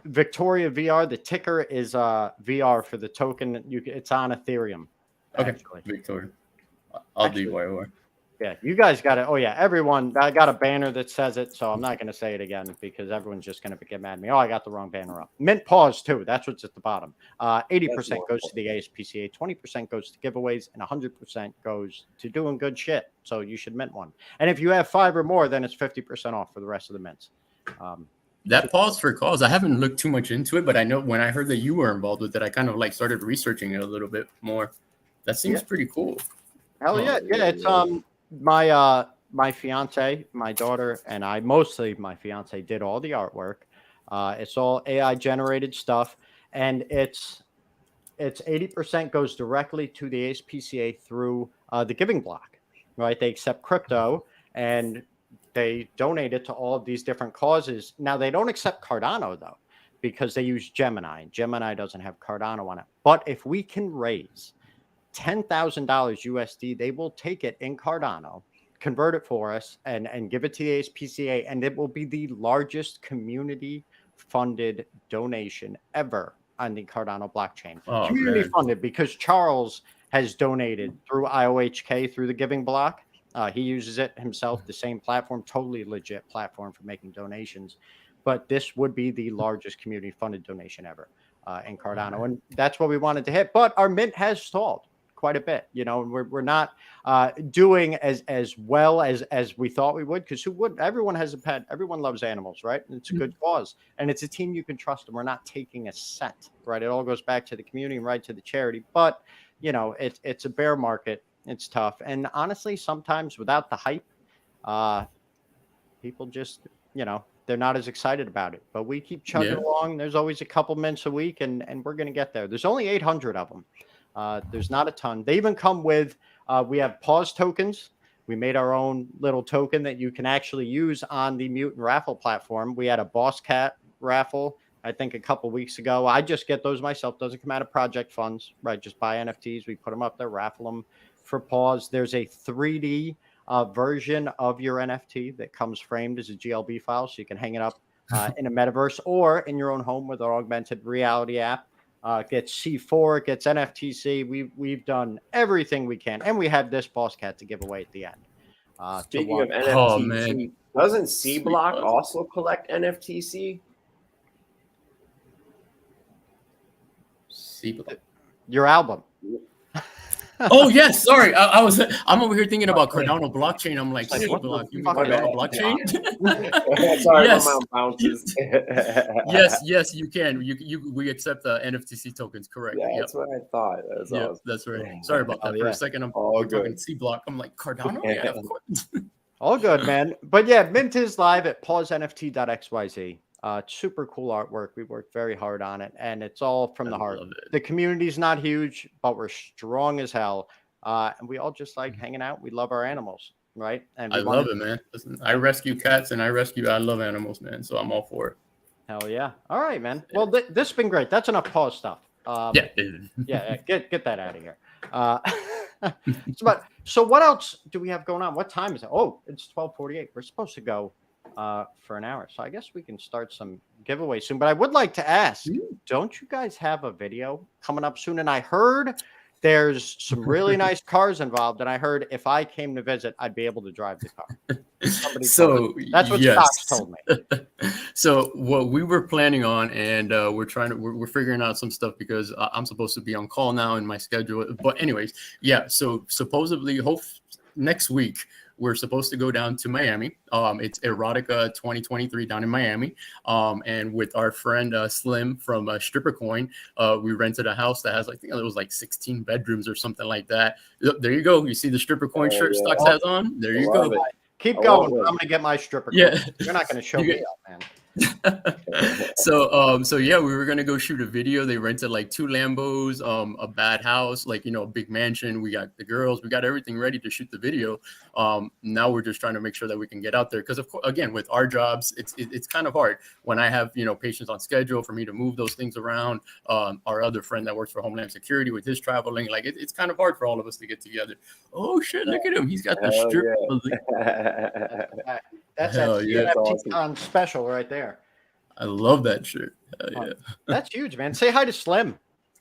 Victoria VR. The ticker is VR for the token. It's on Ethereum. Okay, actually. Victoria. I'll do YOR. Yeah, you guys got it. Oh yeah, everyone. I got a banner that says it, so I'm not going to say it again because everyone's just going to get mad at me. Oh, I got the wrong banner up. Mint pause too. That's what's at the bottom. 80% goes to the ASPCA, 20% goes to giveaways, and 100% goes to doing good shit. So you should mint one. And if you have 5 or more, then it's 50% off for the rest of the mints. That pause for cause, I haven't looked too much into it, but I know when I heard that you were involved with it, I kind of like started researching it a little bit more. That seems pretty cool. Hell yeah, yeah. It's my fiance, my daughter, and I, mostly my fiance, did all the artwork. It's all AI generated stuff, and it's 80% goes directly to the ASPCA through the giving block, right? They accept crypto and they donate it to all of these different causes. Now they don't accept Cardano though, because they use Gemini. Gemini doesn't have Cardano on it. But if we can raise $10,000 USD, they will take it in Cardano, convert it for us, and give it to the ASPCA, and it will be the largest community-funded donation ever on the Cardano blockchain. Community-funded because Charles has donated through IOHK through the giving block. He uses it himself, the same platform, totally legit platform for making donations. But this would be the largest community-funded donation ever in Cardano, and that's what we wanted to hit. But our mint has stalled quite a bit, you know, and we're not doing as well as we thought we would, because who would? Everyone has a pet. Everyone loves animals, right? And it's a good cause, and it's a team you can trust, and we're not taking a cent, right? It all goes back to the community and right to the charity. But you know, it's a bear market. It's tough, and honestly, sometimes without the hype, people just, you know, they're not as excited about it. But we keep chugging along. There's always a couple mints a week, and we're going to get there. There's only 800 of them. There's not a ton. They even come with, we have pause tokens. We made our own little token that you can actually use on the Mutant raffle platform. We had a Boss Cat raffle I think a couple weeks ago. I just get those myself. Doesn't come out of project funds, right? Just buy NFTs. We put them up there, raffle them for pause. There's a 3D version of your NFT that comes framed as a GLB file, so you can hang it up in a metaverse or in your own home with our augmented reality app. It gets C4, it gets NFTC. We've done everything we can, and we have this boss cat to give away at the end. Speaking of NFTC, Oh, man. doesn't C Block also collect NFTC? Your album. Oh yes, sorry. I'm over here thinking about Cardano blockchain. I'm like, C what block. the You mean fuck Cardano is blockchain? Sorry, Yes. my mouth bounces. yes, you can. We accept NFTC tokens, correct? Yeah, Yep. that's what I thought. That's Yep, all. that's right. Sorry about that. For yeah. a second, I'm All talking good. C block. I'm like Cardano. Yeah, of course. All good, man. But yeah, Mint is live at pausenft.xyz. Super cool artwork. We worked very hard on it, and it's all from the heart. love it. The community's not huge, but we're strong as hell. And we all just like hanging out. We love our animals, right? And I love it, man. Listen, I rescue cats and I love animals, man. So I'm all for it. Hell yeah. All right, man. Well, this has been great. That's enough pause stuff. Yeah. Yeah, get that out of here. So what else do we have going on? What time is it? Oh, it's 12:48. We're supposed to go for an hour. So I guess we can start some giveaways soon. But I would like to ask, don't you guys have a video coming up soon? And I heard there's some really nice cars involved. And I heard if I came to visit, I'd be able to drive the car. Somebody told me. That's what Stocks told me. So what we were planning on, and we're figuring out some stuff because I'm supposed to be on call now in my schedule. But anyways, yeah. So supposedly, next week we're supposed to go down to Miami. It's Erotica 2023 down in Miami. And with our friend Slim from Stripper Coin, we rented a house that has, I think it was like 16 bedrooms or something like that. There you go. You see the Stripper Coin shirt Stocks has on? There you go. Keep going. I'm going to get my stripper. Yeah. You're not going to show me up, man. So yeah, we were gonna go shoot a video. They rented like 2 Lambos, a bad house, like, a big mansion. We got the girls, we got everything ready to shoot the video. Now we're just trying to make sure that we can get out there because, of course, again, with our jobs, it's kind of hard when I have patients on schedule for me to move those things around. Our other friend that works for Homeland Security with his traveling, like it's kind of hard for all of us to get together. Oh shit! Look at him. He's got the strip. That's Hell that yeah. NFT on special right there. I love that shirt. Hell yeah. That's huge, man. Say hi to Slim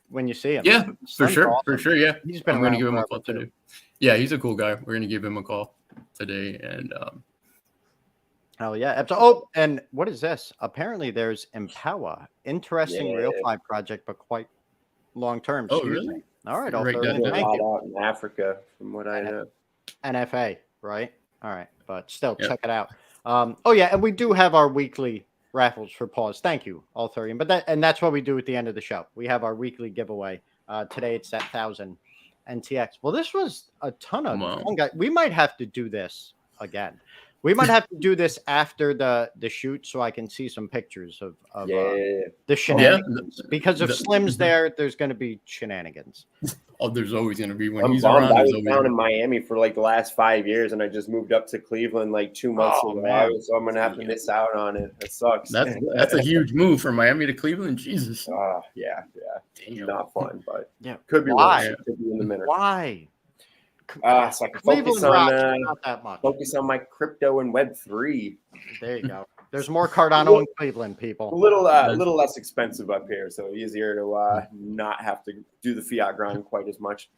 when you see him. Yeah, for Slim's sure. awesome. For sure. Yeah. He's been I'm going to around give him a forever, call too. today. Yeah, he's a cool guy. We're going to give him a call today. And Oh yeah. Oh, and what is this? Apparently there's Empower. Interesting real time project, but quite long term. Oh, really? All right. Right I'll down there. thank you. Out in Africa, from what I know. NFA, right? All right. But still, check it out. Oh yeah, and we do have our weekly raffles for pause. Thank you, Althurian. But that's what we do at the end of the show. We have our weekly giveaway. Today it's that 1,000 NTX. Well, this was a ton of fun, guys. We might have to do this again. We might have to do this after the shoot so I can see some pictures of the shenanigans. Because if Slim's there's going to be shenanigans. Oh, there's always going to be when I'm he's bummed. around. I was down in Miami for like the last 5 years, and I just moved up to Cleveland like 2 months ago. Man. So I'm gonna have to miss out on it. It sucks. That's a huge move from Miami to Cleveland. Jesus. Yeah. Damn. Not fun, but Yeah. could be Why? worse. Could be in the minute. Why? So I can Cleveland focus rocks, on not that much. focus on my crypto and Web3. There you go. There's more Cardano in Cleveland, A people. little less expensive up here, so easier to not have to do the fiat grind quite as much.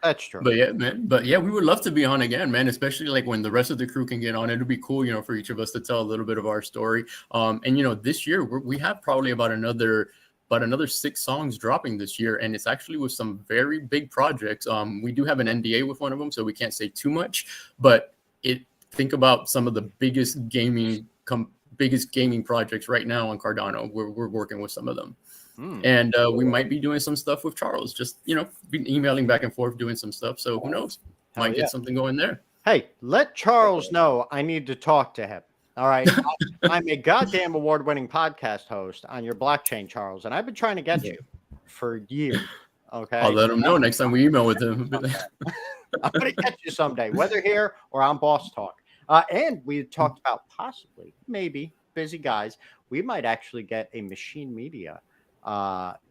That's true. But yeah, man. But yeah, we would love to be on again, man. Especially like when the rest of the crew can get on. It'll be cool, for each of us to tell a little bit of our story. And this year we have probably about another 6 songs dropping this year, and it's actually with some very big projects. We do have an NDA with one of them, so we can't say too much. But think about some of the biggest gaming projects right now on Cardano. We're working with some of them. And we might be doing some stuff with Charles, just, been emailing back and forth, doing some stuff. So who knows? Might get something going there. Hey, let Charles know I need to talk to him. All right. I'm a goddamn award-winning podcast host on your blockchain, Charles, and I've been trying to get you for years. Okay. I'll let him know next time we email with him. I'm going to get you someday, whether here or on Boss Talk. And we talked about possibly, maybe, busy guys, we might actually get a Machine Media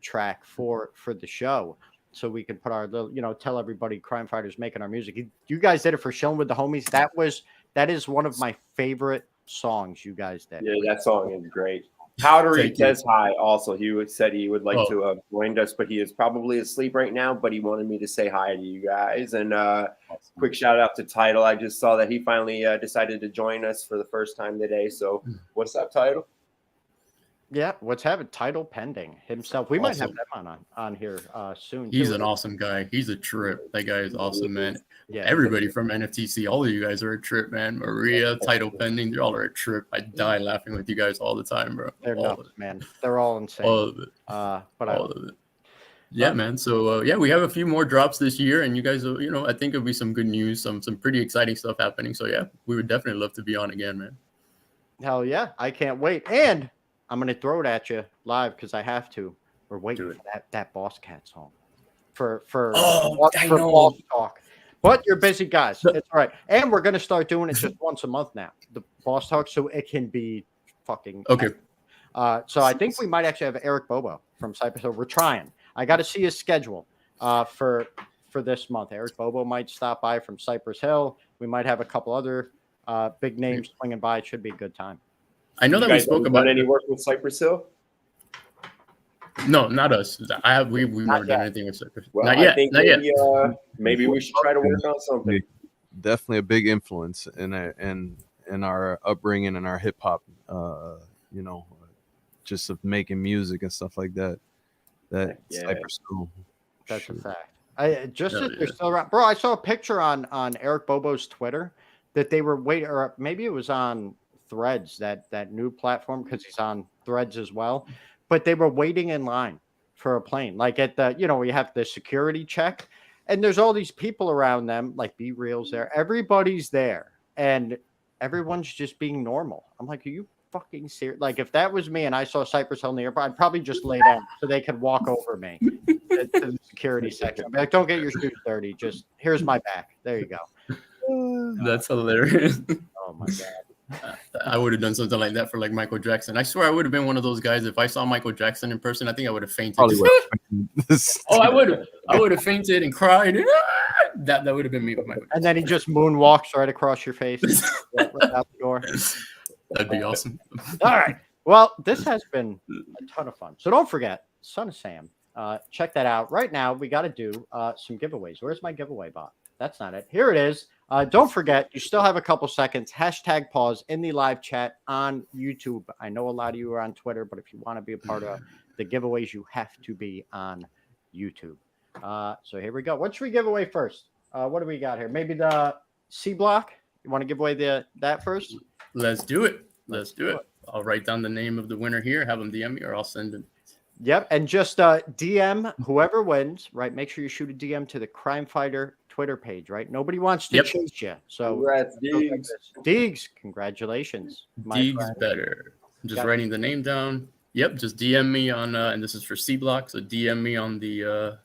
track for the show. So we can put our little, tell everybody Crime Fyter's making our music. You guys did it for Chilling with the Homies. That is one of my favorite songs you guys did. Yeah, that song is great. Powdery says hi. Also, said he would like to have joined us, but he is probably asleep right now. But he wanted me to say hi to you guys. And quick shout out to Title. I just saw that he finally decided to join us for the first time today. So what's up, Title? Yeah, what's happening? Title pending himself. We might have them on here soon. He's an awesome guy. He's a trip. That guy is awesome, man. Yeah, everybody from NFTC, all of you guys are a trip, man. Maria, Title pending, they all are a trip. I die laughing with you guys all the time, bro. They're nuts, man. They're all insane. All of it. But all of it. Yeah, man. So we have a few more drops this year, and you guys, I think it'll be some good news, some pretty exciting stuff happening. So yeah, we would definitely love to be on again, man. Hell yeah, I can't wait. And I'm gonna throw it at you live because I have to. We're waiting for that Boss Cat song for Boss Talk. But you're busy, guys. It's all right. And we're gonna start doing it just once a month now, the Boss Talk, so it can be fucking okay. So I think we might actually have Eric Bobo from Cypress Hill. We're trying. I got to see his schedule for this month. Eric Bobo might stop by from Cypress Hill. We might have a couple other big names swinging by. It should be a good time. I know that we spoke about any work with Cypress Hill. No, not us. We've never done anything with Cypress. Well, not yet. Not yet. Maybe we should try to work on something. Definitely a big influence in our upbringing and our hip hop. Just of making music and stuff like that. Cypress Hill. That's a fact. They're still around, bro. I saw a picture on Eric Bobo's Twitter that they were waiting, or maybe it was on Threads, that new platform, because he's on Threads as well. But they were waiting in line for a plane, like at the, we have the security check, and there's all these people around them, like Be Real's there, everybody's there, and everyone's just being normal. I'm like, are you fucking serious? Like, if that was me and I saw Cypress Hill in the airport, I'd probably just lay down so they could walk over me to the security section. I'd be like, don't get your shoes dirty. Just here's my back. There you go. That's hilarious. Oh my god. I would have done something like that for like Michael Jackson. I swear I would have been one of those guys. If I saw Michael Jackson in person, I think I would have fainted. I would have fainted and cried. That would have been me with Michael Jackson. And then he just moonwalks right across your face right out the door. That'd be awesome. All right. Well, this has been a ton of fun. So don't forget, Son of Sam. Check that out. Right now, we got to do some giveaways. Where's my giveaway bot? That's not it. Here it is. Don't forget, you still have a couple seconds. #pause in the live chat on YouTube. I know a lot of you are on Twitter, but if you want to be a part of the giveaways, you have to be on YouTube. So here we go. What should we give away first? What do we got here? Maybe the C block. You want to give away that first? Let's do it. Let's do it. I'll write down the name of the winner here. Have them DM me, or I'll send them. Yep, and just DM whoever wins. Right, make sure you shoot a DM to the Crime Fyter Twitter page, right? Nobody wants to chase you. So congrats, Deegs. Deegs, congratulations. Deegs better. I'm just writing the name down. Yep, just DM me on and this is for C Block, so DM me on the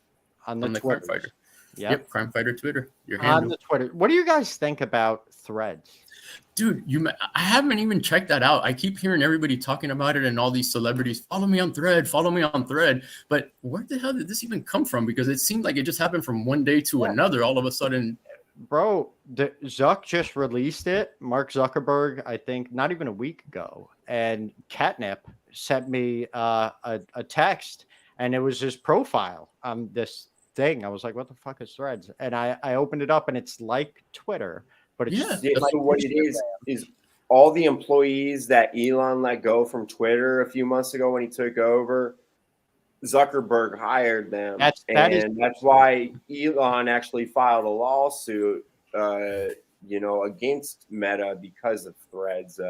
Crime Fyter. Yep, Crime Fyter Twitter. Your handle. On the Twitter. What do you guys think about Threads? Dude, I haven't even checked that out. I keep hearing everybody talking about it and all these celebrities, follow me on Thread. But where the hell did this even come from? Because it seemed like it just happened from one day to another. All of a sudden. Bro, Zuck just released it. Mark Zuckerberg, I think, not even a week ago. And Catnip sent me a text, and it was his profile on this thing. I was like, what the fuck is Threads? And I opened it up, and it's like Twitter. But it's so what it is all the employees that Elon let go from Twitter a few months ago when he took over, Zuckerberg hired them. That's why Elon actually filed a lawsuit, against Meta because of Threads.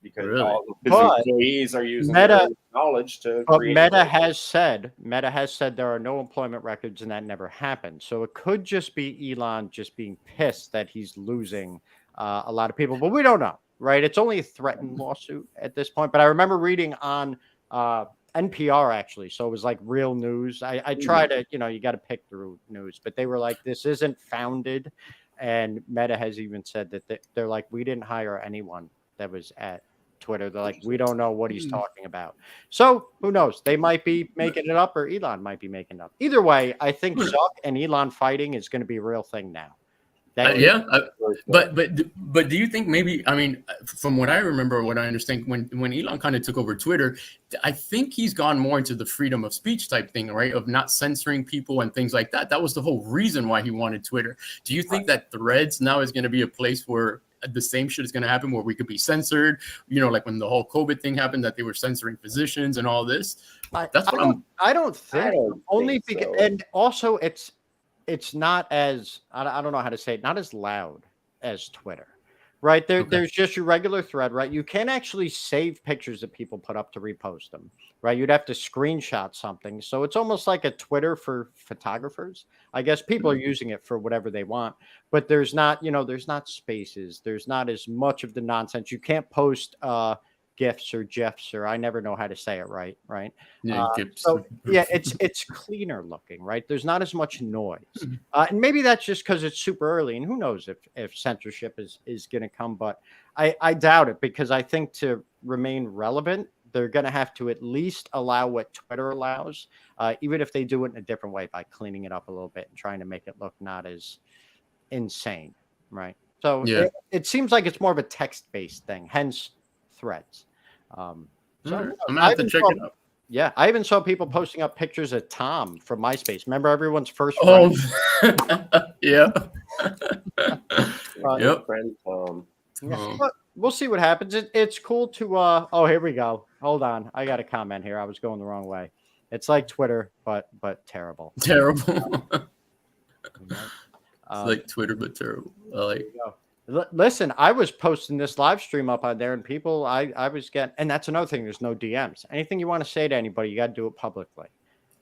Because all the employees are using Meta knowledge to. But Meta has said there are no employment records, and that never happened. So it could just be Elon just being pissed that he's losing a lot of people, but we don't know, right? It's only a threatened lawsuit at this point. But I remember reading on NPR actually, so it was like real news. I try to, you got to pick through news, but they were like, this isn't founded, and Meta has even said that they're like, we didn't hire anyone that was at Twitter. They're like, we don't know what he's talking about. So who knows? They might be making it up, or Elon might be making it up. Either way, I think Zuck and Elon fighting is going to be a real thing now. But do you think maybe, I mean, from what I remember, what I understand, when Elon kind of took over Twitter, I think he's gone more into the freedom of speech type thing, right? Of not censoring people and things like that. That was the whole reason why he wanted Twitter. Do you think that Threads now is going to be a place where the same shit is going to happen, where we could be censored? You know, like when the whole COVID thing happened, that they were censoring physicians and all this. I don't think because, and also it's not as, I don't know how to say it, not as loud as Twitter, right? There's just your regular thread, right? You can actually save pictures that people put up to repost them, right? You'd have to screenshot something. So it's almost like a Twitter for photographers. I guess people are using it for whatever they want, but there's not, there's not spaces. There's not as much of the nonsense. You can't post GIFs or GIFs, or I never know how to say it right. Yeah, so yeah, it's cleaner looking, right? There's not as much noise, and maybe that's just because it's super early, and who knows if censorship is going to come, but I doubt it, because I think to remain relevant, they're going to have to at least allow what Twitter allows, even if they do it in a different way by cleaning it up a little bit and trying to make it look not as insane, right? So it seems like it's more of a text-based thing, hence Threads. I'm gonna have to check it out. Yeah, I even saw people posting up pictures of Tom from MySpace. Remember everyone's first friend? Yep. Friend Tom. But we'll see what happens. It's cool to oh, here we go. Hold on. I got a comment here. I was going the wrong way. It's like Twitter, but terrible. Terrible. It's like Twitter, but terrible. Listen, I was posting this live stream up on there, and people, I was getting, and that's another thing. There's no DMs. Anything you want to say to anybody, you got to do it publicly.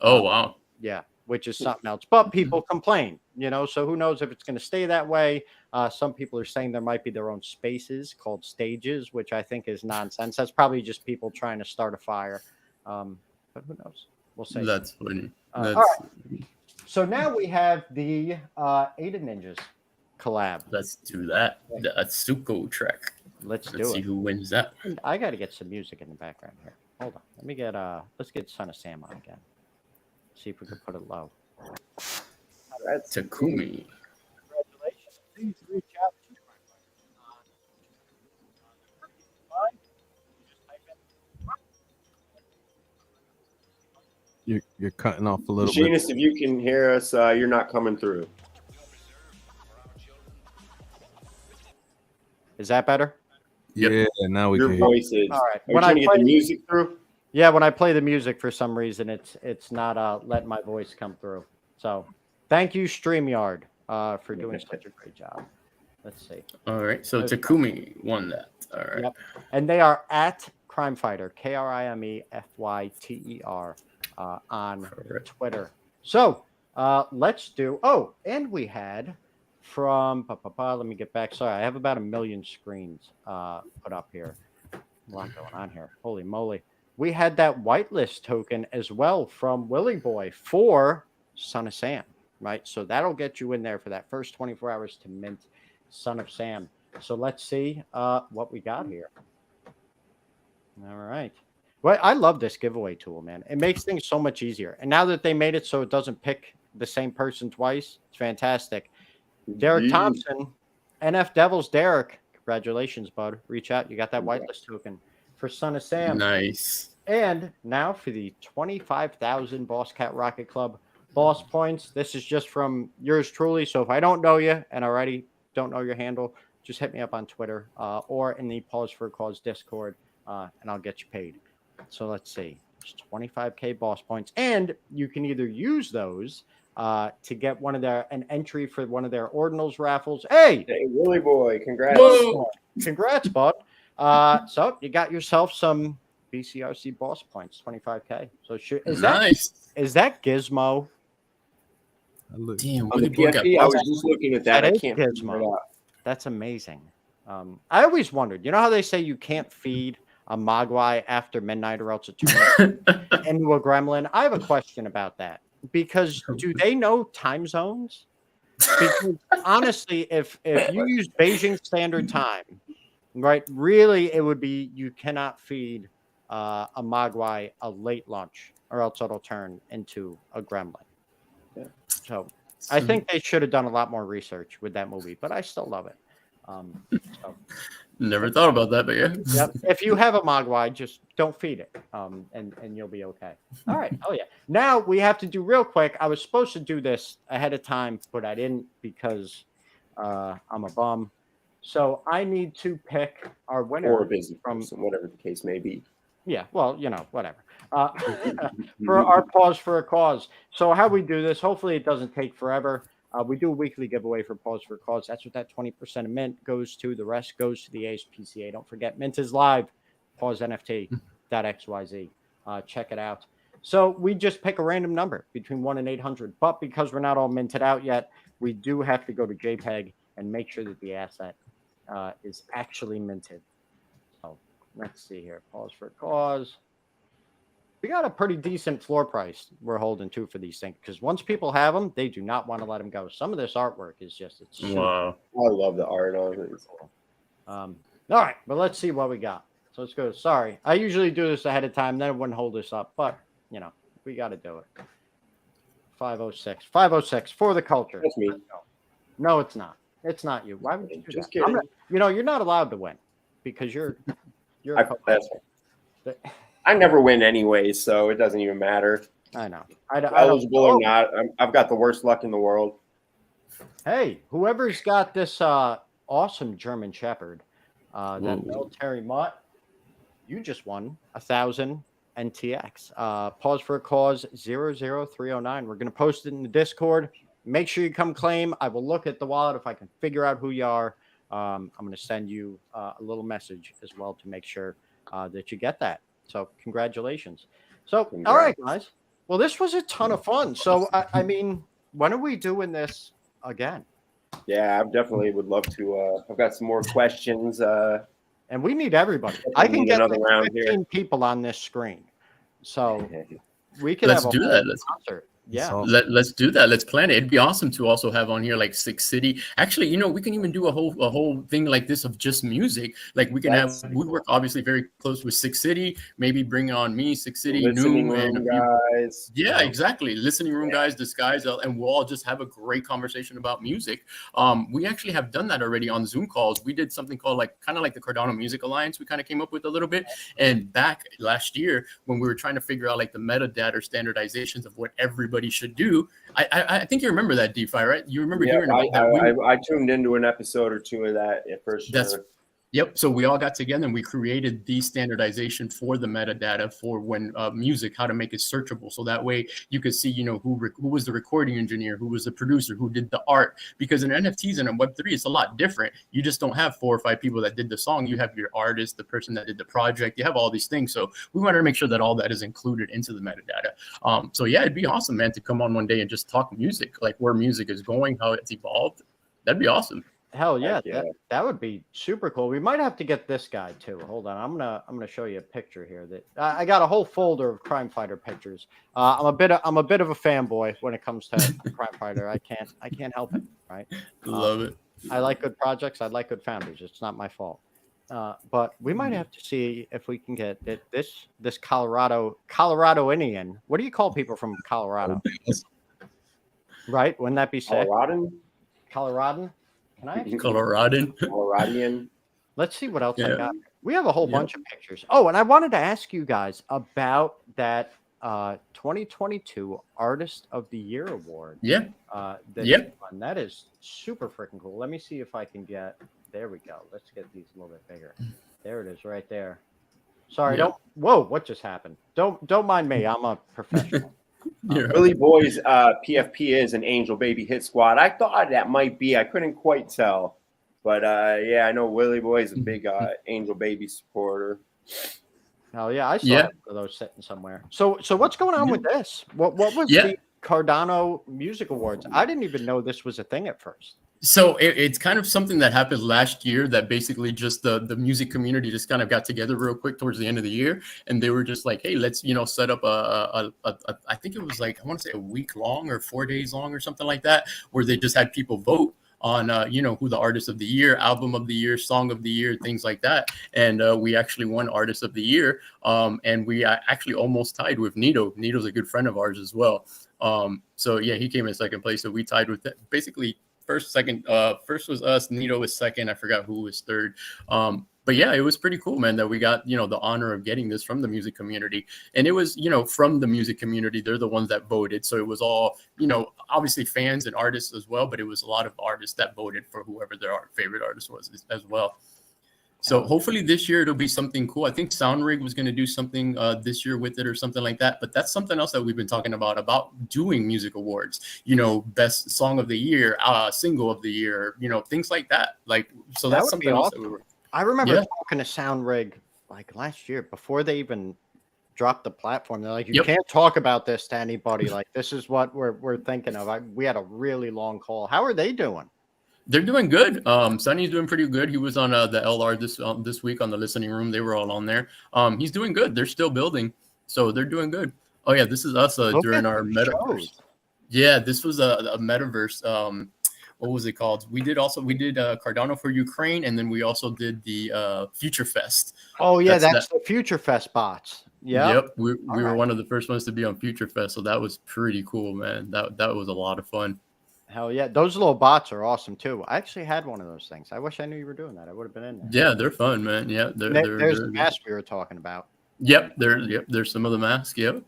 Oh, wow. Yeah, which is something else. But people complain, so who knows if it's going to stay that way. Some people are saying there might be their own spaces called stages, which I think is nonsense. That's probably just people trying to start a fire. But who knows? We'll see. That's funny. All right. So now we have the Ada Ninjas collab. Let's do that. The Atsuko track. Let's see who wins that. I got to get some music in the background here. Hold on. Let me get let's get Son of Sam on again. See if we can put it low. That's Takumi. Congratulations. Please reach out to You're cutting off a little Machinist, bit. if you can hear us, you're not coming through. Is that better? Yep. Yeah, now we Your can voice is. All right. When I get the music through? Yeah, when I play the music, for some reason, it's not letting my voice come through. So thank you, StreamYard, for doing such a great job. Let's see. All right. So Takumi won that. All right. Yep. And they are at Krime Fyter, KrimefyTer, on Twitter. So let's do. Oh, and we had from let me get back. Sorry, I have about 1 million screens put up here. A lot going on here. Holy moly. We had that whitelist token as well from Willie Boy for Son of Sam, right? So that'll get you in there for that first 24 hours to mint Son of Sam. So let's see what we got here. All right. Well, I love this giveaway tool, man. It makes things so much easier. And now that they made it so it doesn't pick the same person twice, it's fantastic. Derek Thompson, NF Devils Derek, congratulations, bud. Reach out. You got that whitelist token for Son of Sam. Nice. And now for the 25,000 Boss Cat Rocket Club boss points. This is just from yours truly. So if I don't know you and already don't know your handle, just hit me up on Twitter or in the Pause for a Cause Discord, and I'll get you paid. So let's see. It's 25K boss points. And you can either use those to get an entry for one of their ordinals raffles. Hey, Willie Boy, congrats. Whoa. Congrats, bud. So you got yourself some BCRC boss points, 25K. So is that Gizmo? Damn, Willie Boy got I was just looking at that. I can't Gizmo. That's amazing. I always wondered, how they say you can't feed a Mogwai after midnight or else it turns into a gremlin? I have a question about that. Because do they know time zones? Because honestly, if you use Beijing Standard Time, right? Really, it would be you cannot feed a Mogwai a late lunch, or else it'll turn into a gremlin. Yeah. So I think they should have done a lot more research with that movie, but I still love it. So Never thought about that, but yeah. yep. If you have a Mogwai, just don't feed it, and you'll be okay. All right. Oh yeah. Now we have to do real quick. I was supposed to do this ahead of time, but I didn't because I'm a bum. So I need to pick our winner Or a busy from person, whatever the case may be. yeah. Well, whatever. For our pause for a cause. So how we do this? Hopefully, it doesn't take forever. We do a weekly giveaway for Pause for a Cause. That's what that 20% of Mint goes to. The rest goes to the ASPCA. Don't forget, Mint is live. PauseNFT.xyz. Check it out. So we just pick a random number between 1 and 800. But because we're not all minted out yet, we do have to go to JPEG and make sure that the asset is actually minted. So let's see here. Pause for a Cause. We got a pretty decent floor price we're holding to for these things, because once people have them, they do not want to let them go. Some of this artwork is just Wow. I love the art on it. All right, but let's see what we got. So let's go. Sorry, I usually do this ahead of time, then it wouldn't hold us up, but we got to do it. 506 for the culture. That's me. No, it's not. It's not you. Why would you do Just that? kidding. You're not allowed to win because you're. That's I never win anyway, so it doesn't even matter. I know. Eligible or not, I've got the worst luck in the world. Hey, whoever's got this awesome German Shepherd, that military mutt, you just won 1,000 NTX. Pause for a Cause 00309. We're going to post it in the Discord. Make sure you come claim. I will look at the wallet. If I can figure out who you are, I'm going to send you a little message as well to make sure that you get that. So congratulations. So, All right, guys. Well, this was a ton of fun. So, I mean, when are we doing this again? Yeah, I definitely would love to. I've got some more questions. And we need everybody. I can get another like round 15 here. people on this screen. So we could Let's have a do whole that. concert. Yeah. Let's do that. Let's plan it. It'd be awesome to also have on here like Six City. Actually, we can even do a whole thing like this of just music. Like we can we work obviously very close with Six City. Maybe bring on me, Six City, Listening New, room and guys. yeah, exactly. Listening room guys, this guys, and we'll all just have a great conversation about music. We actually have done that already on Zoom calls. We did something called kind of like the Cardano Music Alliance. We kind of came up with a little bit. And back last year when we were trying to figure out like the metadata standardizations of what everybody should do, I think you remember that, DeFi, right? You remember hearing about that? I tuned into an episode or two of that for sure. Yep. So we all got together and we created the standardization for the metadata for when music, how to make it searchable. So that way you could see, who was the recording engineer, who was the producer, who did the art. Because in NFTs and in Web3, it's a lot different. You just don't have 4 or 5 people that did the song. You have your artist, the person that did the project. You have all these things. So we wanted to make sure that all that is included into the metadata. So yeah, it'd be awesome, man, to come on one day and just talk music, like where music is going, how it's evolved. That'd be awesome. Hell yeah, that would be super cool. We might have to get this guy too. Hold on, I'm gonna show you a picture here. That I got a whole folder of Krime Fyter pictures. I'm a bit of a fanboy when it comes to Krime Fyter. I can't help it. Right? Love it. I like good projects. I like good founders. It's not my fault. But we might have to see if we can get this Colorado Indian. What do you call people from Colorado? Right? Wouldn't that be sick? Coloradan? Can I? Coloradian. Let's see what else I got. We have a whole bunch of pictures. Oh, and I wanted to ask you guys about that 2022 Artist of the Year award. Yeah. That is super freaking cool. Let me see if I can get. There we go. Let's get these a little bit bigger. There it is, right there. Sorry, don't. Whoa, what just happened? Don't mind me. I'm a professional. Willie Boy's PFP is an Angel Baby Hit Squad. I thought that might be. I couldn't quite tell. But, I know Willie Boy is a big Angel Baby supporter. Oh, yeah. I saw those sitting somewhere. So what's going on with this? What was the Cardano Music Awards? I didn't even know this was a thing at first. So it's kind of something that happened last year that basically just the music community just kind of got together real quick towards the end of the year. And they were just like, hey, let's, set up I think it was like, I want to say a week long or 4 days long or something like that, where they just had people vote on, who the artist of the year, album of the year, song of the year, things like that. And we actually won artist of the year. And we actually almost tied with Nito. Nito's a good friend of ours as well. So yeah, he came in second place. So we tied with basically first, second. First was us. Nito was second. I forgot who was third. But yeah, it was pretty cool, man, that we got, the honor of getting this from the music community. And it was, from the music community. They're the ones that voted. So it was all, obviously fans and artists as well, but it was a lot of artists that voted for whoever their favorite artist was as well. So hopefully this year it'll be something cool. I think Soundrig was going to do something this year with it or something like that. But that's something else that we've been talking about doing music awards, best song of the year, single of the year, things like that. Like, so that's something else that we were. I remember talking to Soundrig like last year before they even dropped the platform. They're like, you can't talk about this to anybody. Like, this is what we're thinking of. We had a really long call. How are they doing? They're doing good. Sonny's doing pretty good. He was on the LR this week on the listening room. They were all on there. He's doing good. They're still building, so they're doing good. Oh yeah, this is us during our metaverse. Yeah, this was a metaverse. What was it called? We did Cardano for Ukraine, and then we also did the Future Fest. Oh yeah, that's the Future Fest bots. Yeah. Yep. We were one of the first ones to be on Future Fest, so that was pretty cool, man. That was a lot of fun. Hell yeah, those little bots are awesome too. I actually had one of those things. I wish I knew you were doing that. I would have been in there. Yeah, they're fun, man. Yeah, there's the mask we were talking about. Yep, there's some of the masks. Yep,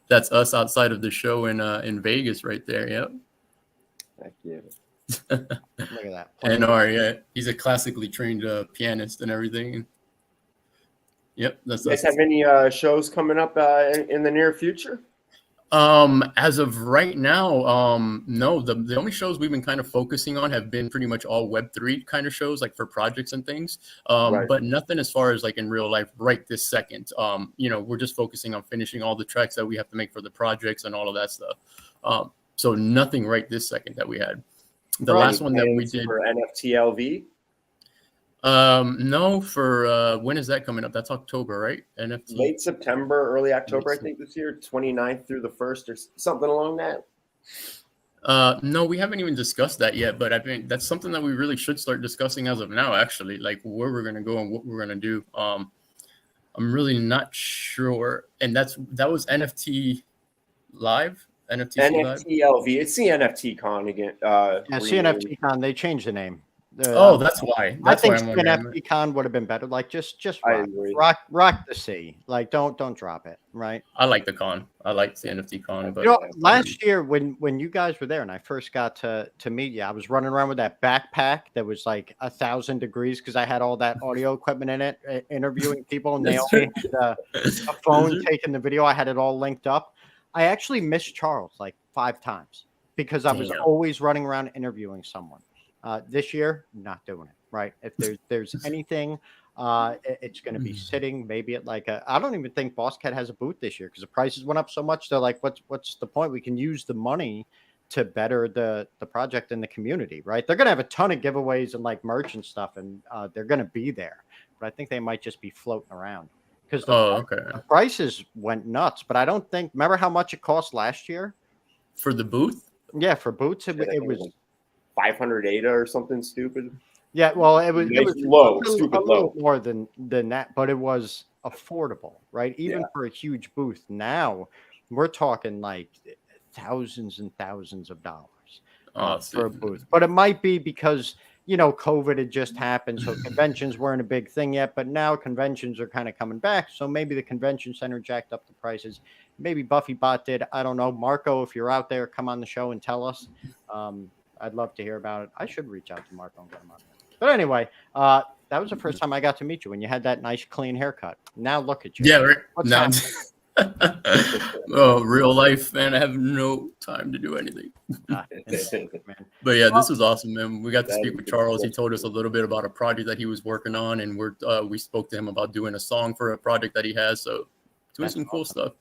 that's us outside of the show in Vegas, right there. Yep. Thank you. Look at that. And he's a classically trained pianist and everything. Yep, that's. You guys have any shows coming up in the near future? As of right now, no. The only shows we've been kind of focusing on have been pretty much all Web3 kind of shows, like for projects and things. Right. But nothing as far as like in real life right this second. We're just focusing on finishing all the tracks that we have to make for the projects and all of that stuff. So nothing right this second that we had. The last one that we did for NFTLV. No, for when is that coming up? That's October, right? NFT. Late September, early October, I think this year, 29th through the 1st or something along that. No, we haven't even discussed that yet, but I think that's something that we really should start discussing as of now, actually, like where we're gonna go and what we're gonna do. I'm really not sure. And that was NFT Live. NFTLV. It's the NFT Con again. CNFT Con. They changed the name. That's why. I think CNFT Con would have been better. Like just rock the C. Like don't drop it. Right. I like the con. I like the NFT Con. But last year when you guys were there and I first got to meet you, I was running around with that backpack that was like 1,000 degrees because I had all that audio equipment in it, interviewing people, and they only had a phone taking the video. I had it all linked up. I actually missed Charles like 5 times because I was always running around interviewing someone. This year, not doing it. Right? If there's anything, it's going to be sitting maybe at like I don't even think Boss Cat has a booth this year because the prices went up so much. They're like, what's the point? We can use the money to better the project and the community. Right? They're going to have a ton of giveaways and like merch and stuff, and they're going to be there. But I think they might just be floating around. Because the prices went nuts, but I don't think. Remember how much it cost last year for the booth? Yeah, for boots it was 500 ADA or something stupid. Yeah, well, it was low, stupid low, more than that, but it was affordable, right? Even for a huge booth. Now we're talking like thousands and thousands of dollars for a booth, but it might be because. COVID had just happened, so conventions weren't a big thing yet, but now conventions are kind of coming back. So maybe the convention center jacked up the prices. Maybe Buffy Bot did. I don't know. Marco, if you're out there, come on the show and tell us. I'd love to hear about it. I should reach out to Marco and get him on there. But anyway, that was the first time I got to meet you when you had that nice, clean haircut. Now look at you. Yeah, right. Now, real life, man. I have no time to do anything. But yeah, this was awesome, man. We got to speak with Charles. He told us a little bit about a project that he was working on, and we spoke to him about doing a song for a project that he has. So doing some cool stuff.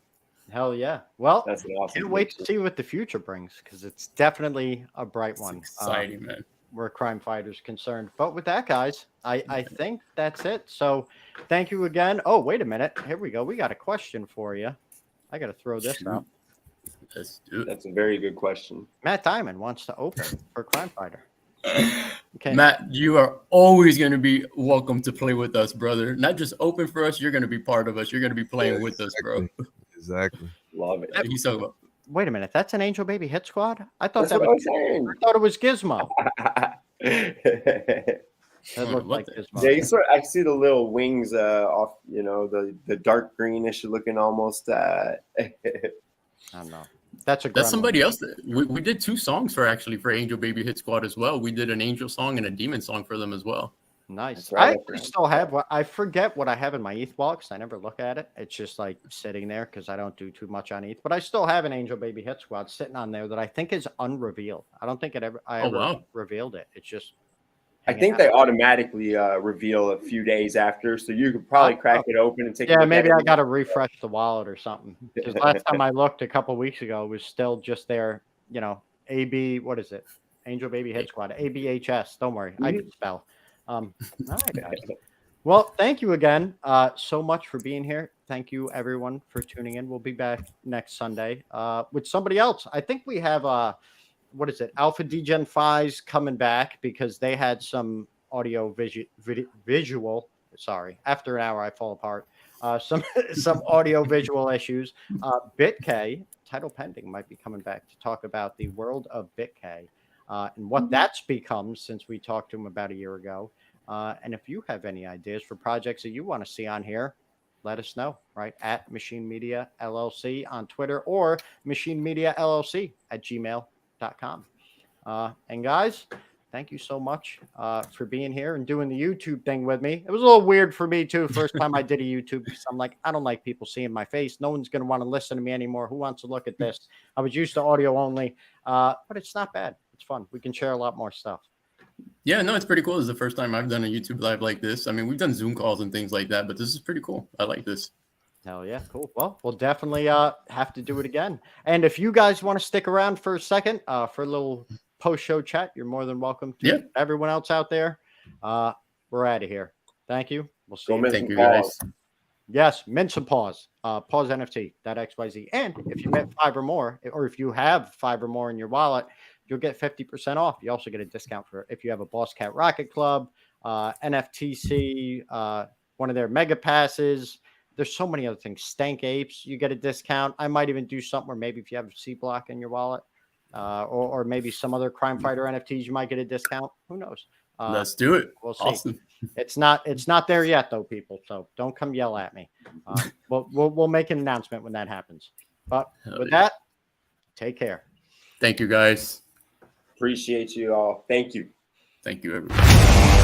Hell yeah. Well, that's awesome. Can't wait to see what the future brings because it's definitely a bright one. Exciting, man. Where Krime Fyter is concerned. But with that, guys, I think that's it. So thank you again. Oh, wait a minute. Here we go. We got a question for you. I got to throw this out. Let's do it. That's a very good question. Matt Diamond wants to open for Krime Fyter. Okay. Matt, you are always going to be welcome to play with us, brother. Not just open for us, you're going to be part of us. You're going to be playing with us, bro. Exactly. Love it. He's talking about. Wait a minute, that's an Angel Baby Hit Squad? I thought That's that what was. I was saying. I thought it was Gizmo. That looked What like the- Gizmo. Yeah, I see the little wings off, you know, the dark greenish looking almost. I don't know. That's That's somebody gremlin. else. We did 2 songs for Angel Baby Hit Squad as well. We did an angel song and a demon song for them as well. Nice. That's right, I that's actually right. still have what I forget what I have in my ETH wallet because I never look at it. It's just like sitting there because I don't do too much on ETH. But I still have an Angel Baby Hit Squad sitting on there that I think is unrevealed. I don't think I ever wow. revealed it. It's just. I hanging think out. they automatically reveal a few days after, so you could probably crack it open and take. a Yeah, look maybe at I it. got to refresh the wallet or something. Because last time I looked a couple weeks ago, it was still just there. You know, AB. What is it? Angel Baby Hit Squad. ABHS. Don't worry, I can spell. All right, guys. Well, thank you again so much for being here. Thank you, everyone, for tuning in. We'll be back next Sunday with somebody else. I think we have what is it? Alpha Degen Phi's coming back because they had some audio visual. Sorry, after an hour I fall apart. Some audio visual issues. BitK title pending might be coming back to talk about the world of BitK and what that's become since we talked to him about a year ago. And if you have any ideas for projects that you want to see on here, let us know, right? At Machine Media LLC on Twitter or Machine Media LLC at gmail.com. And guys, thank you so much for being here and doing the YouTube thing with me. It was a little weird for me too. First time I did a YouTube because I'm like, I don't like people seeing my face. No one's going to want to listen to me anymore. Who wants to look at this? I was used to audio only, but it's not bad. It's fun. We can share a lot more stuff. Yeah, no, it's pretty cool. This is the first time I've done a YouTube live like this. I mean, we've done Zoom calls and things like that, but this is pretty cool. I like this. Hell yeah, cool. Well, we'll definitely have to do it again. And if you guys want to stick around for a second for a little post-show chat, you're more than welcome to. Yeah. Everyone else out there, we're out of here. Thank you. We'll see Go you. mint Thank some you, guys. balls. Yes, mint some pause. Pause NFT, that XYZ. And if you mint 5 or more, or if you have 5 or more in your wallet, you'll get 50% off. You also get a discount for if you have a Boss Cat Rocket Club, NFTC, one of their mega passes. There's so many other things. Stank Apes, you get a discount. I might even do something where maybe if you have a C block in your wallet, or maybe some other Krime Fyter NFTs, you might get a discount. Who knows? Let's do it. We'll see. Awesome. It's not there yet, though, people. So don't come yell at me. We'll make an announcement when that happens. But with that, take care. Thank you, guys. Appreciate you all. Thank you. Thank you, everyone.